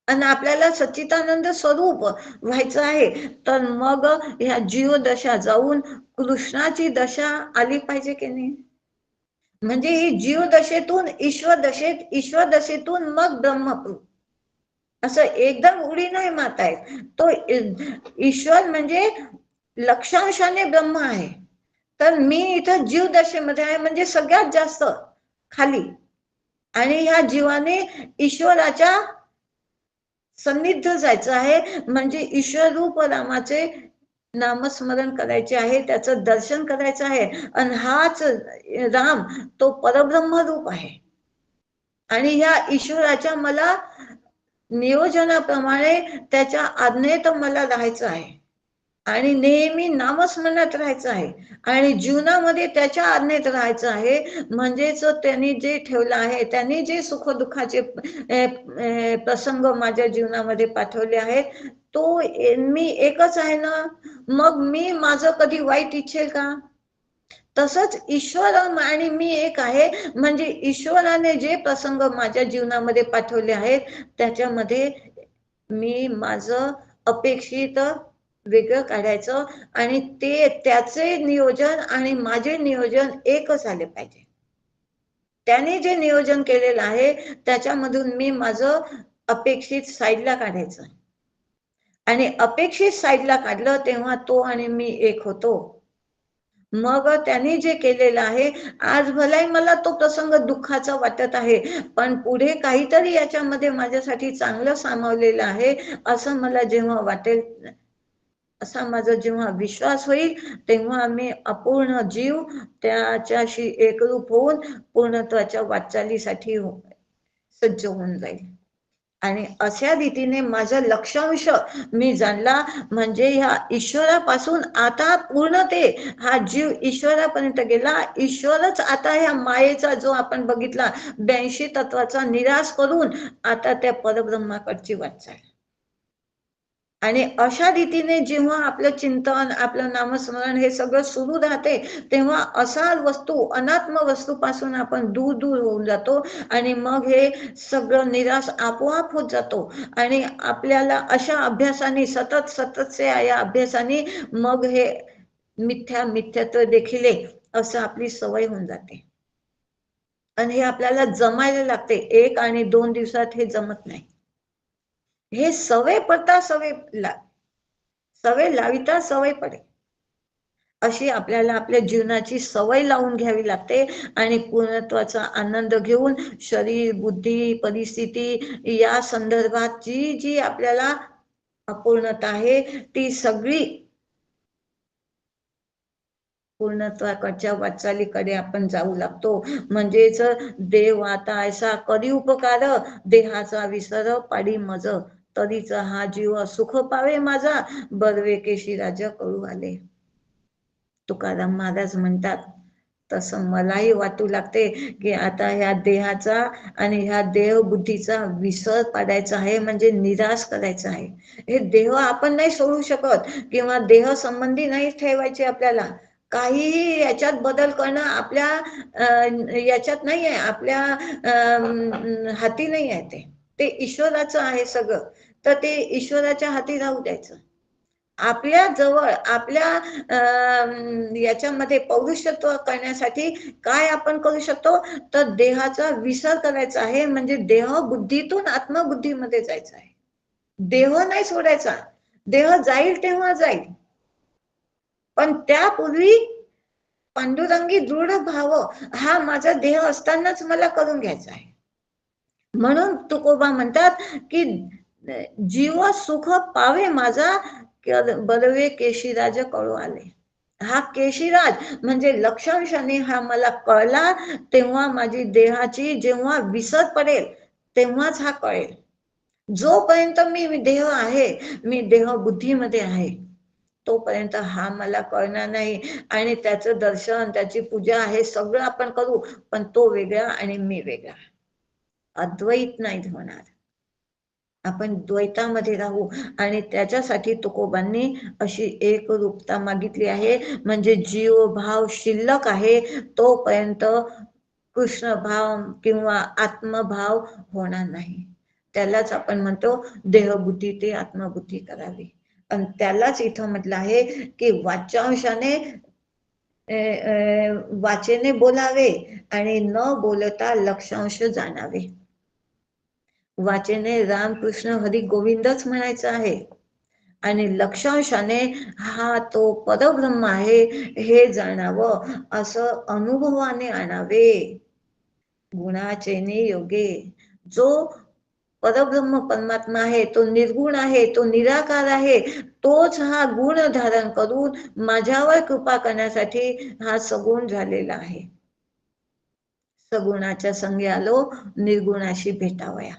S1: आणि आपल्याला सच्चिदानंद स्वरूप व्हायचं आहे तर मग ह्या जीवदशा जाऊन कृष्णाची दशा आली पाहिजे की नाही. म्हणजे ही जीवदशेतून ईश्वर दशेतून मग ब्रह्मपुर असं एकदम उडी नाही मारतायत. तो ईश्वर म्हणजे लक्षांशाने ब्रह्म आहे, तर मी इथं जीवदशेमध्ये आहे म्हणजे सगळ्यात जास्त खाली आणि ह्या जीवाने ईश्वराच्या सन्निध जायचं आहे म्हणजे ईश्वर रूप रामाचे नामस्मरण करायचे आहे, त्याचं दर्शन करायचं आहे. आणि हाच राम तो परब्रह्म रूप आहे आणि ह्या ईश्वराच्या मला नियोजनाप्रमाणे त्याच्या आज्ञेत मला राहायचं आहे आणि नेहमी नामस्मरणात राहायचं आहे आणि जीवनामध्ये त्याच्या आज्ञेत राहायचं आहे. म्हणजेच त्यांनी जे ठेवलं आहे, त्यांनी जे सुख दुःखाचे प्रसंग माझ्या जीवनामध्ये पाठवले आहेत तो मी एकच आहे ना, मग मी माझं कधी वाईट इच्छेल का. तसंच ईश्वर आणि मी एक आहे म्हणजे ईश्वराने जे प्रसंग माझ्या जीवनामध्ये पाठवले आहेत त्याच्यामध्ये मी माझं अपेक्षित वेगळं काढायचं आणि त्याचे नियोजन आणि माझे नियोजन एकच झाले पाहिजे. त्याने जे नियोजन केलेलं आहे त्याच्यामधून मी माझं अपेक्षित साईडला काढायचं आणि अपेक्षित साईडला काढलं तेव्हा तो आणि मी एक होतो. मग त्यांनी जे केलेलं आहे, आज भलाई मला तो प्रसंग दुःखाचा वाटत आहे पण पुढे काहीतरी याच्यामध्ये माझ्यासाठी चांगलं सामावलेलं आहे असं मला जेव्हा वाटेल, असा माझा जेव्हा विश्वास होईल तेव्हा मी अपूर्ण जीव त्याच्याशी एकरूप होऊन पूर्णत्वाच्या वाटचालीसाठी सज्ज होऊन जाईल. आणि अशा रीतीने माझं लक्षांश मी जाणला म्हणजे ह्या ईश्वरापासून आता पूर्ण हा जीव ईश्वरापर्यंत गेला. ईश्वरच आता ह्या मायेचा जो आपण बघितला 82 तत्वाचा निराश करून आता त्या परब्रह्माकडची वाटचाल. आणि अशा रीतीने जेव्हा आपलं चिंतन आपलं नामस्मरण हे सगळं सुरू राहते तेव्हा असा वस्तू अनात्म वस्तूपासून आपण दूर दूर होऊन जातो आणि मग हे सगळं निराश आपोआप होत जातो आणि आपल्याला अशा अभ्यासाने सततचे या अभ्यासाने मग हे मिथ्यात्व देखील असं आपली सवय होऊन जाते आणि हे आपल्याला जमायला लागते. 1 आणि 2 दिवसात हे जमत नाही. हे सवय पडता सवय लाविता सवय पडे अशी आपल्याला आपल्या जीवनाची सवय लावून घ्यावी लागते आणि पूर्णत्वाचा आनंद घेऊन शरीर बुद्धी परिस्थिती या संदर्भात जी आपल्याला अपूर्णता आहे ती सगळी पूर्णत्वाकडच्या वाटचालीकडे आपण जाऊ लागतो. म्हणजेच देव आता ऐसा करी उपकार, देहाचा विसर पाडी मज, तरीच हा जीव सुख पावे माझा, बर्वे केशी राजा कळू आले. तुकाराम महाराज म्हणतात तसं मलाही वाटू लागते की आता ह्या देहाचा आणि ह्या देह बुद्धीचा विसर पाडायचा आहे, म्हणजे निराश करायचा आहे. हे देह आपण नाही सोडू शकत किंवा देह संबंधी नाही ठेवायचे आपल्याला. काहीही याच्यात बदल करणं आपल्या याच्यात नाही आहे, आपल्या हाती नाही आहे. ते ईश्वराचं आहे सगळं. तर ते ईश्वराच्या हाती राहू द्यायचं. आपल्या जवळ आपल्या याच्यामध्ये पौरुषत्व करण्यासाठी काय आपण करू शकतो, तर देहाचा विसर करायचा आहे, म्हणजे देह बुद्धीतून आत्मबुद्धीमध्ये जायचं आहे. देह नाही सोडायचा. देह जाईल तेव्हा जाईल, पण त्यापूर्वी पांडुरंगी दृढ भाव हा माझा देह असतानाच मला करून घ्यायचा आहे. म्हणून तुकोबा म्हणतात की जीव सुख पावे माझा, बर्वे केशीराज कळू आले. हा केशीराज म्हणजे लक्षांशाने हा मला कळला, तेव्हा माझी देहाची जेव्हा विसर पडेल तेव्हाच हा कळेल. जोपर्यंत मी देह आहे, मी देह बुद्धीमध्ये आहे, तोपर्यंत हा मला कळणार नाही. आणि त्याचं दर्शन, त्याची पूजा हे सगळं आपण करू, पण तो वेगळा आणि मी वेगळा. अद्वैत नाही होणार. आपण द्वैतामध्ये राहू. आणि त्याच्यासाठी तुकोबांनी अशी एक रूपता मागितली आहे, म्हणजे जीव भाव शिल्लक आहे तोपर्यंत कृष्ण भाव किंवा आत्मभाव होणार नाही. त्यालाच आपण म्हणतो देहबुद्धी ते आत्मबुद्धी करावी. आणि त्यालाच इथं म्हटलं आहे की वाचांशाने वाचेने बोलावे आणि न बोलता लक्षांश जाणावे. वाचेने रामकृष्ण हरी गोविंदच म्हणायचं आहे, आणि लक्षांशाने हा तो परब्रह्म आहे हे जाणावं, असं अनुभवाने आणावे. गुणाचेने योगे. जो परब्रह्म परमात्मा आहे तो निर्गुण आहे, तो निराकार आहे, तोच हा गुण धारण करून माझ्यावर कृपा करण्यासाठी हा सगुण झालेला आहे. सगुणाच्या संगी आलो निर्गुणाशी भेटावया,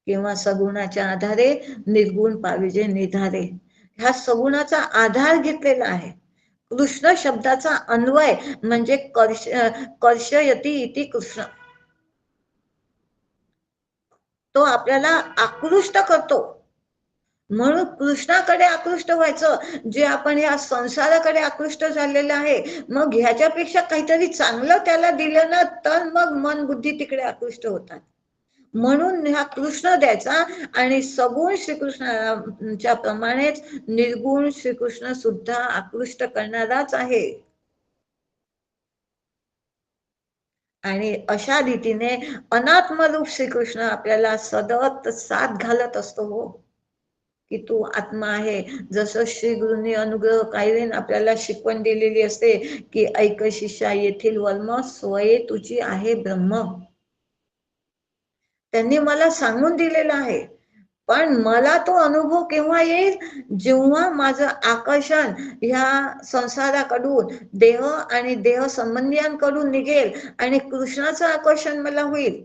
S1: किंवा सगुणाच्या आधारे निर्गुण पाविजे निधारे. ह्या सगुणाचा आधार घेतलेला आहे. कृष्ण शब्दाचा अन्वय म्हणजे कर्षयती इति कृष्ण. तो आपल्याला आकृष्ट करतो, म्हणून कृष्णाकडे आकृष्ट व्हायचं. जे आपण या संसाराकडे आकृष्ट झालेलं आहे, मग ह्याच्यापेक्षा काहीतरी चांगलं त्याला दिलं ना, तर मग मन बुद्धी तिकडे आकृष्ट होतात. म्हणून हा कृष्ण द्यायचा, आणि सगुण श्रीकृष्णाच्या प्रमाणेच निर्गुण श्रीकृष्ण सुद्धा आकृष्ट करणाराच आहे. आणि अशा रीतीने अनात्मरूप श्रीकृष्ण आपल्याला सतत साथ घालत असतो. हो, की तू आत्मा आहे. जसं श्री गुरूंनी अनुग्रह कायदेन आपल्याला शिकवण दिलेली असते की ऐक शिष्या येथील वर्म, स्वये तुझी आहे ब्रह्म. त्यांनी मला सांगून दिलेला आहे, पण मला तो अनुभव केव्हा येईल, जेव्हा माझं आकर्षण ह्या संसाराकडून देह आणि देह संबंधियांकडून निघेल आणि कृष्णाचं आकर्षण मला होईल.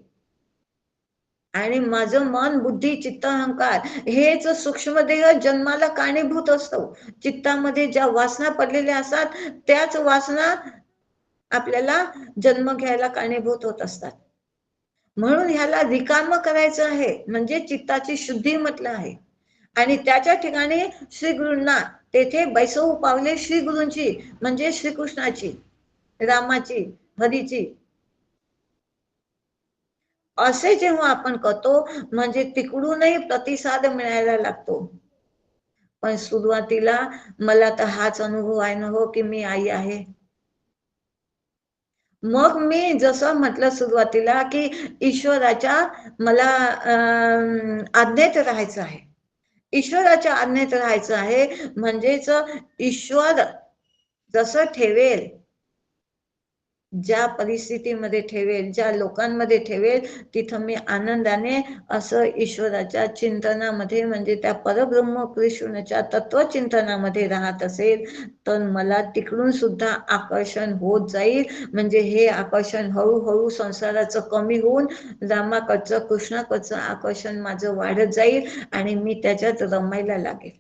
S1: आणि माझं मन बुद्धी चित्त अहंकार हेच सूक्ष्मदेह जन्माला कारणीभूत असतो. चित्तामध्ये ज्या वासना पडलेल्या असतात त्याच वासना आपल्याला जन्म घ्यायला कारणीभूत होत असतात. म्हणून ह्याला रिकाम करायचं आहे, म्हणजे चित्ताची शुद्धी म्हटलं आहे. आणि त्याच्या ठिकाणी श्री गुरूंना तेथे बैसवू पावले श्री गुरूंची, म्हणजे श्रीकृष्णाची, रामाची, हरीची. असे जेव्हा आपण करतो म्हणजे तिकडूनही प्रतिसाद मिळायला लागतो. पण सुरुवातीला मला तर हाच अनुभव आहे ना हो की मी आई आहे. मग मी जसं म्हटलं सुरुवातीला की ईश्वराच्या मला आज्ञेत राहायचं आहे. ईश्वराच्या आज्ञेत राहायचं आहे, म्हणजेच ईश्वर जसं ठेवेल, ज्या परिस्थितीमध्ये ठेवेल, ज्या लोकांमध्ये ठेवेल, तिथं मी आनंदाने असं ईश्वराच्या चिंतनामध्ये म्हणजे त्या परब्रह्म कृष्णाच्या तत्वचिंतनामध्ये राहत असेल तर मला तिकडून सुद्धा आकर्षण होत जाईल. म्हणजे हे आकर्षण हळूहळू संसाराचं कमी होऊन रामाकडचं कृष्णाकडचं आकर्षण माझं वाढत जाईल आणि मी त्याच्यात रमायला लागेल.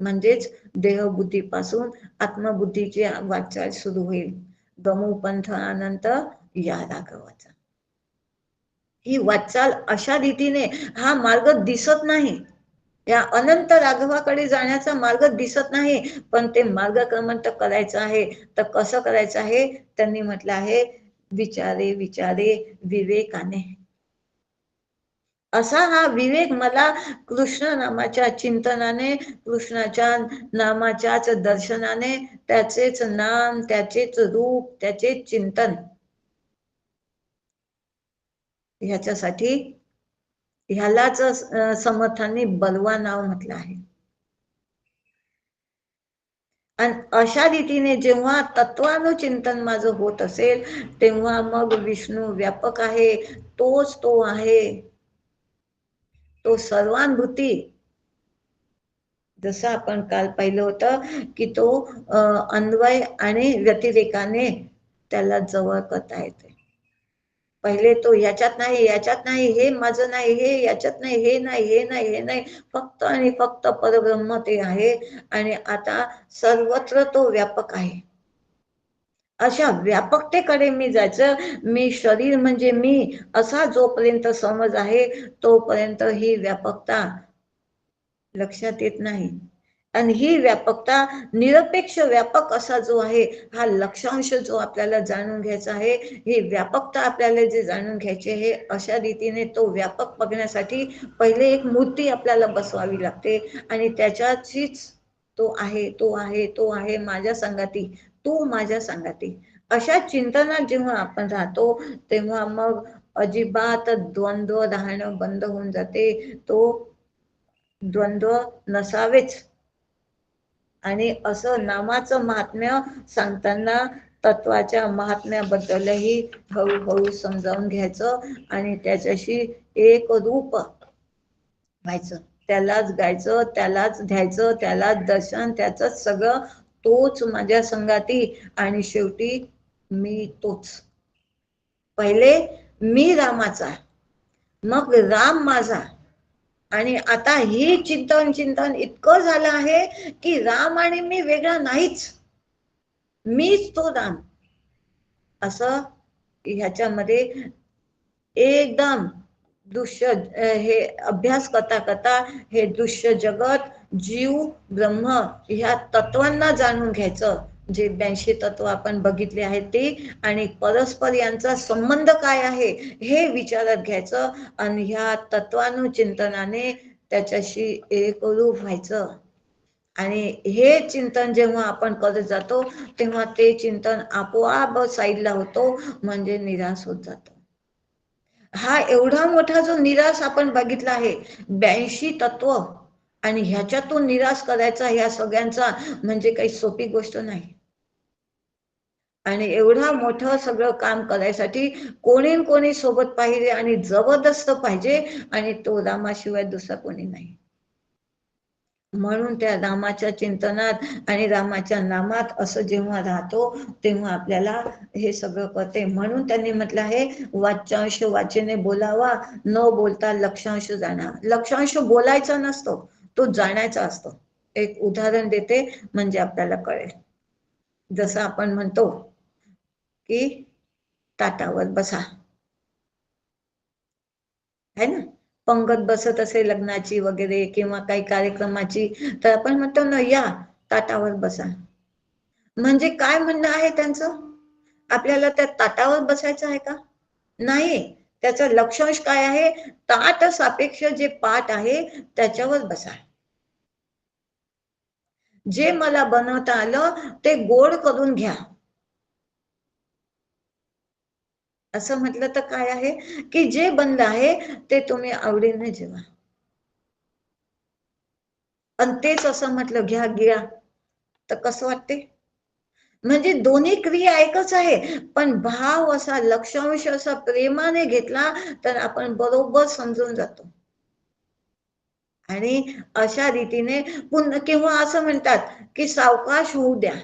S1: म्हणजेच देहबुद्धीपासून आत्मबुद्धीची वाटचाल सुरू होईल. गमू पंथ अनंत या राघवाचा. ही वाटचाल अशा रीतीने, हा मार्ग दिसत नाही, या अनंत राघवाकडे जाण्याचा मार्ग दिसत नाही, पण ते मार्गक्रमण तर करायचं आहे. तर कसं करायचं आहे? त्यांनी म्हटलं आहे विचारे विचारे विवेकाने. असा हा विवेक मला कृष्ण नामाच्या चिंतनाने, कृष्णाच्या नामाच्याच दर्शनाने, त्याचेच नाम, त्याचेच रूप, त्याचेच चिंतन, ह्याच्यासाठी ह्यालाच समर्थांनी बलवा नाव म्हटलं आहे. आणि अशा रीतीने जेव्हा तत्वानुचिंतन माझं होत असेल तेव्हा मग विष्णू व्यापक आहे, तोच तो आहे, तो सर्वानुभूती. जसं आपण काल पाहिलं होतं की तो अन्वय आणि व्यतिरेकाने त्याला जवळ करता येते. पहिले तो याच्यात नाही, याच्यात नाही, हे माझं नाही, हे याच्यात नाही, हे नाही, हे नाही, हे नाही, फक्त आणि फक्त परब्रह्म ते आहे. आणि आता सर्वत्र तो व्यापक आहे. अशा व्यापकतेकडे मी जायचं. मी शरीर म्हणजे मी असा जोपर्यंत समज आहे तोपर्यंत ही व्यापकता लक्षात येत नाही. आणि ही व्यापकता निरपेक्ष व्यापक असा जो आहे हा लक्षांश जो आपल्याला जाणून घ्यायचा आहे, ही व्यापकता आपल्याला जे जाणून घ्यायची आहे, अशा रीतीने तो व्यापक बघण्यासाठी पहिले एक मूर्ती आपल्याला बसवावी लागते आणि त्याच्याचीच तो आहे, तो आहे, तो आहे माझ्या संगाती, तू माझ्या संगाती, अशा चिंतनात जेव्हा आपण राहतो तेव्हा मग अजिबात द्वंद्व राहणं बंद होऊन जाते. तो द्वंद्व नसावेच. आणि असं नामाचं महात्म्य सांगताना तत्वाच्या महात्म्याबद्दलही हळूहळू समजावून घ्यायचं आणि त्याच्याशी एक रूप व्हायचं, त्यालाच गायचं, त्यालाच ध्यायचं, त्यालाच दर्शन, त्याचंच सगळं, तोच माझ्या संगाती आणि शेवटी मी तोच. पहिले मी रामाचा, मग राम माझा, आणि आता ही चिंतन चिंतन इतकं झालं आहे की राम आणि मी वेगळा नाहीच, मीच तो राम. असं ह्याच्यामध्ये एकदम दृश्य हे अभ्यास करता करता हे दृश्य जगत, जीव, ब्रह्म ह्या तत्वांना जाणून घ्यायचं. जे 82 तत्व आपण बघितले आहेत ते, आणि परस्पर यांचा संबंध काय आहे हे विचारात घ्यायचं आणि ह्या तत्वानुचिंतनाने त्याच्याशी एकरूप व्हायचं. आणि हे चिंतन जेव्हा आपण करत जातो तेव्हा ते चिंतन आपोआप साईडला होतो, म्हणजे निराश होत जातो. हा एवढा मोठा जो निराश आपण बघितला आहे 82 तत्व, आणि ह्याच्यातून निराश करायचा ह्या सगळ्यांचा म्हणजे काही सोपी गोष्ट नाही. आणि एवढा मोठं सगळं काम करायसाठी कोणी कोणी सोबत पाहिजे आणि जबरदस्त पाहिजे, आणि तो रामाशिवाय दुसरा कोणी नाही. म्हणून त्या रामाच्या चिंतनात आणि रामाच्या नामात असं जेव्हा राहतो तेव्हा आपल्याला हे सगळं कळते. म्हणून त्यांनी म्हटलं आहे वाच्यांश वाचेने बोलावा, न बोलता लक्षांश जाणा. लक्षांश बोलायचा नसतो, तो जाणायचा असतो. एक उदाहरण देते म्हणजे आपल्याला कळेल. जसं आपण म्हणतो की ताटावर बसा, है ना, पंगत बसत असेल लग्नाची वगैरे किंवा काही कार्यक्रमाची, तर आपण म्हणतो ना या ताटावर बसा. म्हणजे काय म्हणणं आहे त्यांचं? आपल्याला त्या ताटावर बसायचं आहे का? नाही. त्याचं लक्षांश काय आहे? ताट सापेक्ष जे पाठ आहे त्याच्यावर बसा. जे मला बनवता आलं ते गोड करून घ्या. असं म्हटलं तर काय आहे की जे बनलं आहे ते तुम्ही आवडीने जेवा. आणि तेच असं म्हटलं घ्या घ्या तर कसं वाटते? म्हणजे दोन्ही क्रिया एकच आहे, पण भाव असा लक्षांश असा प्रेमाने घेतला तर आपण बरोबर समजून जातो. आणि अशा रीतीने पुन्हा किंवा असं म्हणतात की सावकाश होऊ द्या.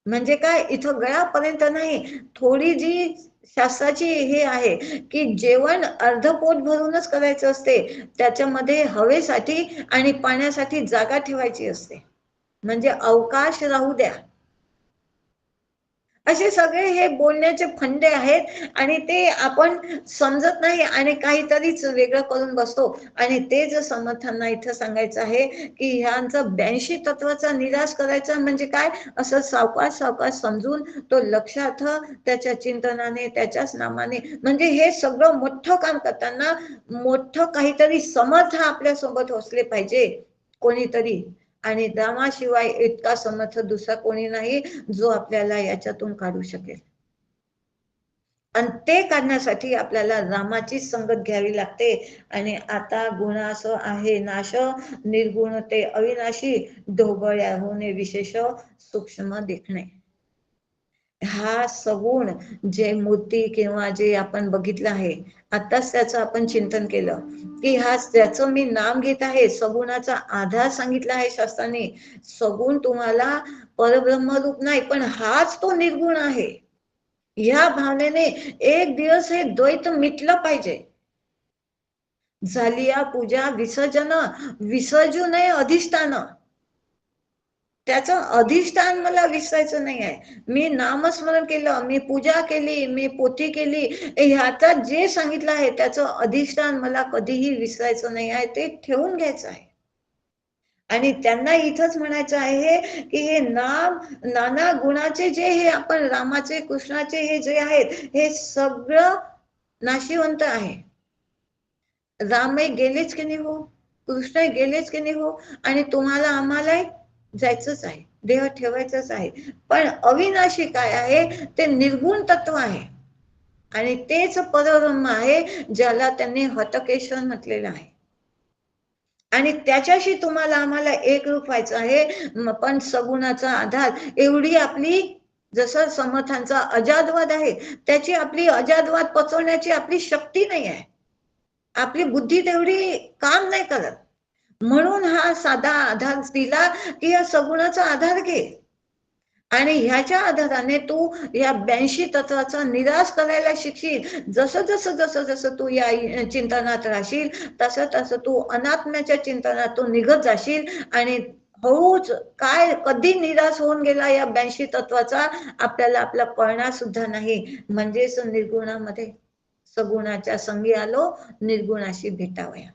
S1: म्हणजे काय, इथं गळ्यापर्यंत नाही, थोडी जी शास्त्राची हे आहे की जेवण अर्ध पोट भरूनच करायचं असते, त्याच्यामध्ये हवेसाठी आणि पाण्यासाठी जागा ठेवायची असते, म्हणजे अवकाश राहू द्या. असे सगळे हे बोलण्याचे फंडे आहेत आणि ते आपण समजत नाही आणि काहीतरीच वेगळं करून बसतो. आणि ते जर समर्थांना इथं सांगायचं आहे की ह्यांचं 82 तत्वाचा निराश करायचा म्हणजे काय, असं सावकाश सावकाश समजून तो लक्षात त्याच्या चिंतनाने, त्याच्याच नामाने, म्हणजे हे सगळं मोठं काम करताना मोठं काहीतरी समर्थ आपल्यासोबत असले पाहिजे कोणीतरी. आणि रामाशिवाय इतका समर्थ दुसरा कोणी नाही जो आपल्याला याच्यातून काढू शकेल. आणि ते काढण्यासाठी आपल्याला रामाची संगत घ्यावी लागते. आणि आता गुणास आहे नाश, निर्गुण ते अविनाशी, ढोबळ्या होणे विशेष, सूक्ष्म देखणे. हा सगुण जे मूर्ती किंवा जे आपण बघितलं आहे, आताच त्याचं आपण चिंतन केलं की हा त्याचं मी नाम घेत आहे, सगुणाचा आधार सांगितला आहे शास्त्राने. सगुण तुम्हाला परब्रह्म रूप नाही, पण हाच तो निर्गुण आहे. ह्या भावनेने एक दिवस हे द्वैत मिटलं पाहिजे. झाली या पूजा विसर्जन, विसर्जू नये अधिष्ठान. त्याचं अधिष्ठान मला विसरायचं नाही आहे. मी नामस्मरण केलं, मी पूजा केली, मी पोथी केली, ह्याचा जे सांगितलं आहे त्याचं अधिष्ठान मला कधीही विसरायचं नाही आहे, ते ठेवून घ्यायचं आहे. आणि त्यांना इथंच म्हणायचं आहे की हे नाम नाना गुणाचे जे हे आपण रामाचे कृष्णाचे हे जे आहेत हे सगळं नाशिवंत आहे. राम गेलेच की नाही हो, कृष्ण गेलेच की नाही हो, आणि तुम्हाला आम्हाला जायचंच आहे, देह ठेवायचंच आहे. पण अविनाशी काय आहे, ते निर्गुण तत्व आहे. आणि तेच परब्रह्म आहे ज्याला त्यांनी हतकेश्वर म्हटलेलं आहे. आणि त्याच्याशी तुम्हाला आम्हाला एकरूप व्हायचं आहे. पण सगुणाचा आधार एवढी आपली, जसं समर्थांचा अजादवाद आहे, त्याची आपली अजादवाद पचवण्याची आपली शक्ती नाही आहे. आपली बुद्धी तेवढी काम नाही करत. म्हणून हा साधा आधार दिला की या सगुणाचा आधार घे आणि ह्याच्या आधाराने तू या 82 तत्वाचा निराश करायला शिकशील. जसं जसं जसं जसं तू या चिंतनात राहशील तसं तसं तू अनात्म्याच्या चिंतनातून निघत जाशील. आणि हळूच काय कधी निराश होऊन गेला या 82 तत्वाचा आपल्याला आपला कळणार सुद्धा नाही. म्हणजेच निर्गुणामध्ये सगुणाच्या संगी आलो, निर्गुणाशी भेटावया.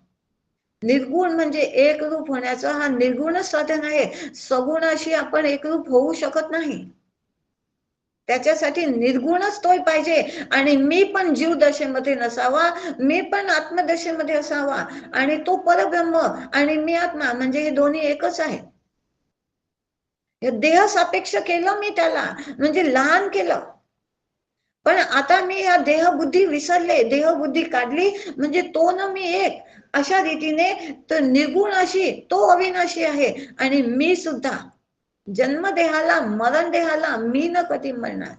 S1: निर्गुण म्हणजे एकरूप होण्याचा हा निर्गुणच साधन आहे. सगुणाशी आपण एकरूप होऊ शकत नाही. त्याच्यासाठी निर्गुणच तोय पाहिजे. आणि मी पण जीव दशेमध्ये नसावा, मी पण आत्मदशेमध्ये असावा. आणि तो परब्रह्म आणि मी आत्मा म्हणजे हे दोन्ही एकच आहे. देह सापेक्ष केलं मी त्याला, म्हणजे लहान केलं. पण आता मी या देहबुद्धी विसरले, देहबुद्धी काढली, म्हणजे तो न मी एक. अशा रीतीने तो निर्गुण अशी, तो अविनाशी आहे. आणि मी सुद्धा जन्मदेहाला मरण देहाला मी न कधी मरणार,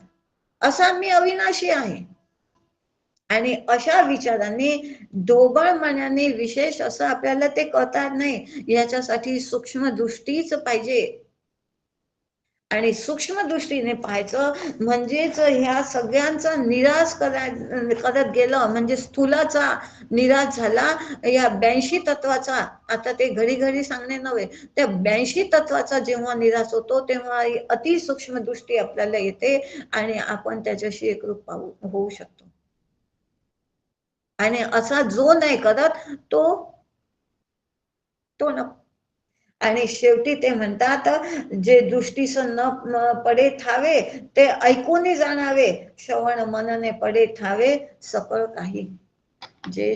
S1: असा मी अविनाशी आहे. आणि अशा विचारांनी ढोबळ मनाने विशेष असं आपल्याला ते कळता नाही. याच्यासाठी सूक्ष्म दृष्टीच पाहिजे. आणि सूक्ष्म दृष्टीने पाहायचं म्हणजेच ह्या सगळ्यांचा निराश करत गेलं, म्हणजे स्थूलाचा निराश झाला. या 82 तत्वाचा, आता ते घडी घडी सांगणे नव्हे, त्या 82 तत्वाचा जेव्हा निराश होतो तेव्हा अति सूक्ष्म दृष्टी आपल्याला येते आणि आपण त्याच्याशी एकरूप होऊ शकतो. आणि असा जो नाही करत तो न. आणि शेवटी ते म्हणतात, जे दृष्टीस न पडे ठावे ते ऐकून जाणावे, श्रवण मनने पडे ठावे सकळ काही. जे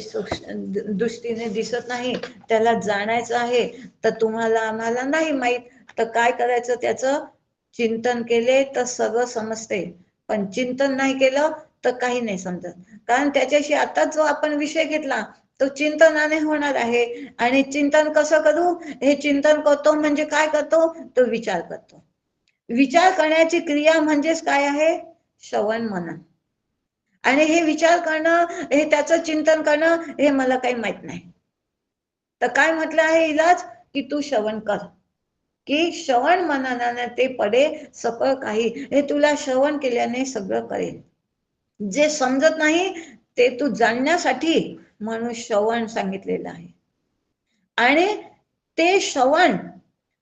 S1: दृष्टीने दिसत नाही त्याला जाणायचं आहे, तर तुम्हाला आम्हाला नाही माहित, तर काय करायचं, त्याचं चिंतन केले तर सगळं समजते. पण चिंतन नाही केलं तर काही नाही समजत. कारण त्याच्याशी आता जो आपण विषय घेतला तो चिंतनाने होणार आहे. आणि चिंतन कसं करू, हे चिंतन करतो म्हणजे काय करतो, तो विचार करतो. विचार करण्याची क्रिया म्हणजेच काय आहे? श्रवण मनन. आणि हे विचार करणं, हे त्याचं चिंतन करणं, हे मला काही माहित नाही. तर काय म्हटलं आहे इलाज? की तू श्रवण कर, की श्रवण मननाने ते पडे सकळ काही. हे तुला श्रवण केल्याने सगळं कळेल. जे समजत नाही ते तू जाणण्यासाठी म्हणून श्रवण सांगितलेलं आहे. आणि ते श्रवण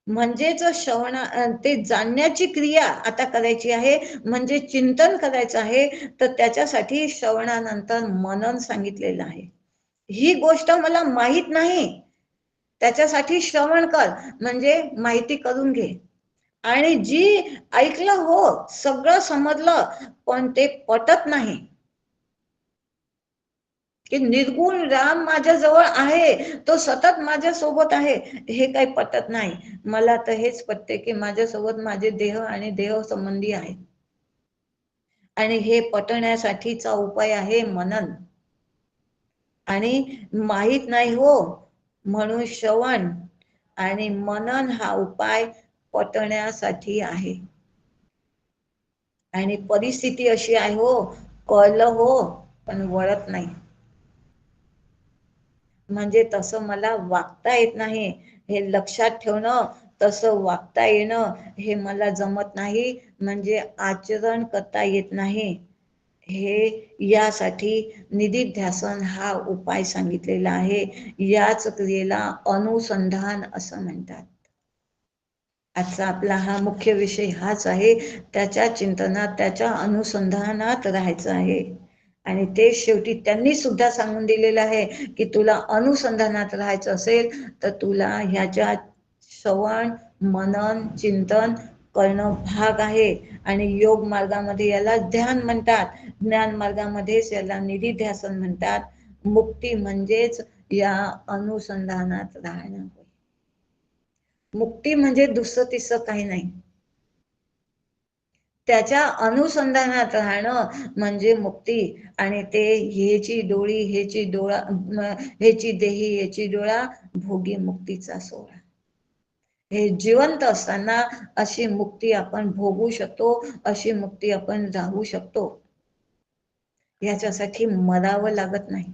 S1: म्हणजेच श्रवण, ते जाणण्याची क्रिया आता करायची आहे, म्हणजे चिंतन करायचं आहे. तर त्याच्यासाठी श्रवणानंतर मनन सांगितलेलं आहे. ही गोष्ट मला माहित नाही, त्याच्यासाठी श्रवण कर, म्हणजे माहिती करून घे. आणि जी ऐकलं, हो सगळं समजलं, पण ते पटत नाही की निर्गुण राम माझ्या जवळ आहे, तो सतत माझ्या सोबत आहे, हे काही पटत नाही. मला तर हेच पटते की माझ्यासोबत माझे देह आणि देह संबंधी आहे. आणि हे पटण्यासाठीचा उपाय आहे मनन. आणि माहित नाही हो म्हणून श्रवण आणि मनन हा उपाय पटण्यासाठी आहे. आणि परिस्थिती अशी आहे हो, कळलं हो पण वळत नाही. म्हणजे तसं मला वागता येत नाही, हे लक्षात ठेवणं. तसं वागता येणं हे मला जमत नाही, म्हणजे आचरण करता येत नाही. हे यासाठी निधिध्यासन हा उपाय सांगितलेला आहे. याच क्रियेला अनुसंधान असं म्हणतात. आजचा आपला हा मुख्य विषय हाच आहे. त्याच्या चिंतनात, त्याच्या अनुसंधानात राहायचं आहे. आणि ते शेवटी त्यांनी सुद्धा सांगून दिलेलं आहे की तुला अनुसंधानात राहायचं असेल तर तुला ह्याच्या श्रवण मनन चिंतन करणं भाग आहे. आणि योग मार्गामध्ये याला ध्यान म्हणतात, ज्ञान मार्गामध्येच याला निधिध्यासन म्हणतात. मुक्ती म्हणजेच या अनुसंधानात राहणं. मुक्ती म्हणजे दुसरं तिसरं काही नाही, त्याच्या अनुसंधानात राहणं म्हणजे मुक्ती. आणि ते हेची डोळी हेची डोळा, हेची देही हेची डोळा, भोगी मुक्तीचा सोहळा. हे जिवंत असताना अशी मुक्ती आपण भोगू शकतो, अशी मुक्ती आपण राहू शकतो. याच्यासाठी मरावं लागत नाही.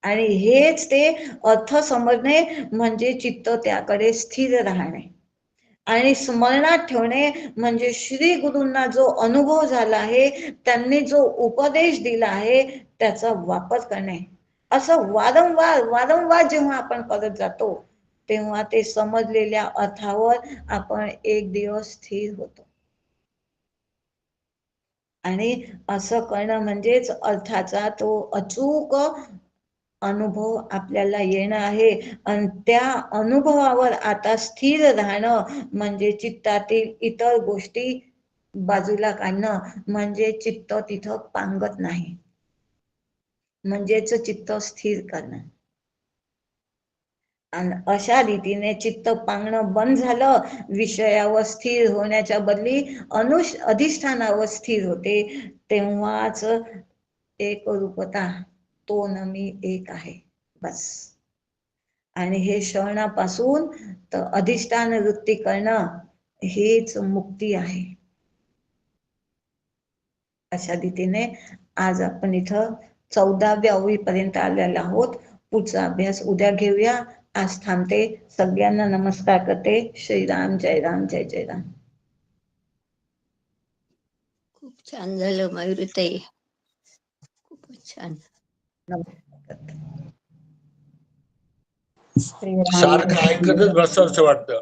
S1: आणि हेच ते अर्थ समजणे म्हणजे चित्त त्याकडे स्थिर राहणे. आणि स्मरणात ठेवणे म्हणजे श्री गुरूंना जो अनुभव झाला आहे, त्यांनी जो उपदेश दिला आहे त्याचा वापर करणे. असं वारंवार वारंवार जेव्हा आपण करत जातो तेव्हा ते समजलेल्या अर्थावर आपण एक दिवस स्थिर होतो. आणि असं करणं म्हणजेच अर्थाचा तो अचूक अनुभव आपल्याला येणं आहे. आणि त्या अनुभवावर आता स्थिर राहणं म्हणजे चित्तातील इतर गोष्टी बाजूला काढणं, म्हणजे चित्त तिथं पांगत नाही, म्हणजेच चित्त स्थिर करणं. आणि अशा रीतीने चित्त पांगणं बंद झालं, विषयावर स्थिर होण्याच्या बदली अधिष्ठानावर स्थिर होते. तेव्हाच एक रूपता, तो न मी एक आहे, बस. आणि हे श्रवणापासून तर अधिष्ठान वृत्ती करणं हेच मुक्ती आहे. अशा रीतीने आज आपण इथं 14व्या ओळीपर्यंत आलेलो आहोत. पुढचा अभ्यास उद्या घेऊया. आज थांबते. सगळ्यांना नमस्कार करते. श्रीराम जय राम जय जय राम.
S3: खूप छान झालं मयुरीताई, खूपच छान.
S4: सारखं ऐकतच बसावंसं वाटतं.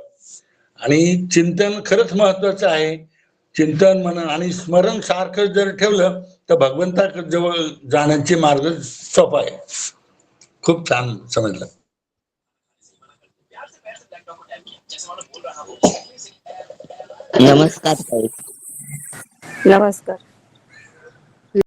S4: आणि चिंतन खरंच महत्वाचं आहे. चिंतन मनन आणि स्मरण सारखं जर ठेवलं तर भगवंता जवळ जाण्याचे मार्ग सोपा आहे. खूप छान समजलं.
S3: नमस्कार ताई.
S5: नमस्कार.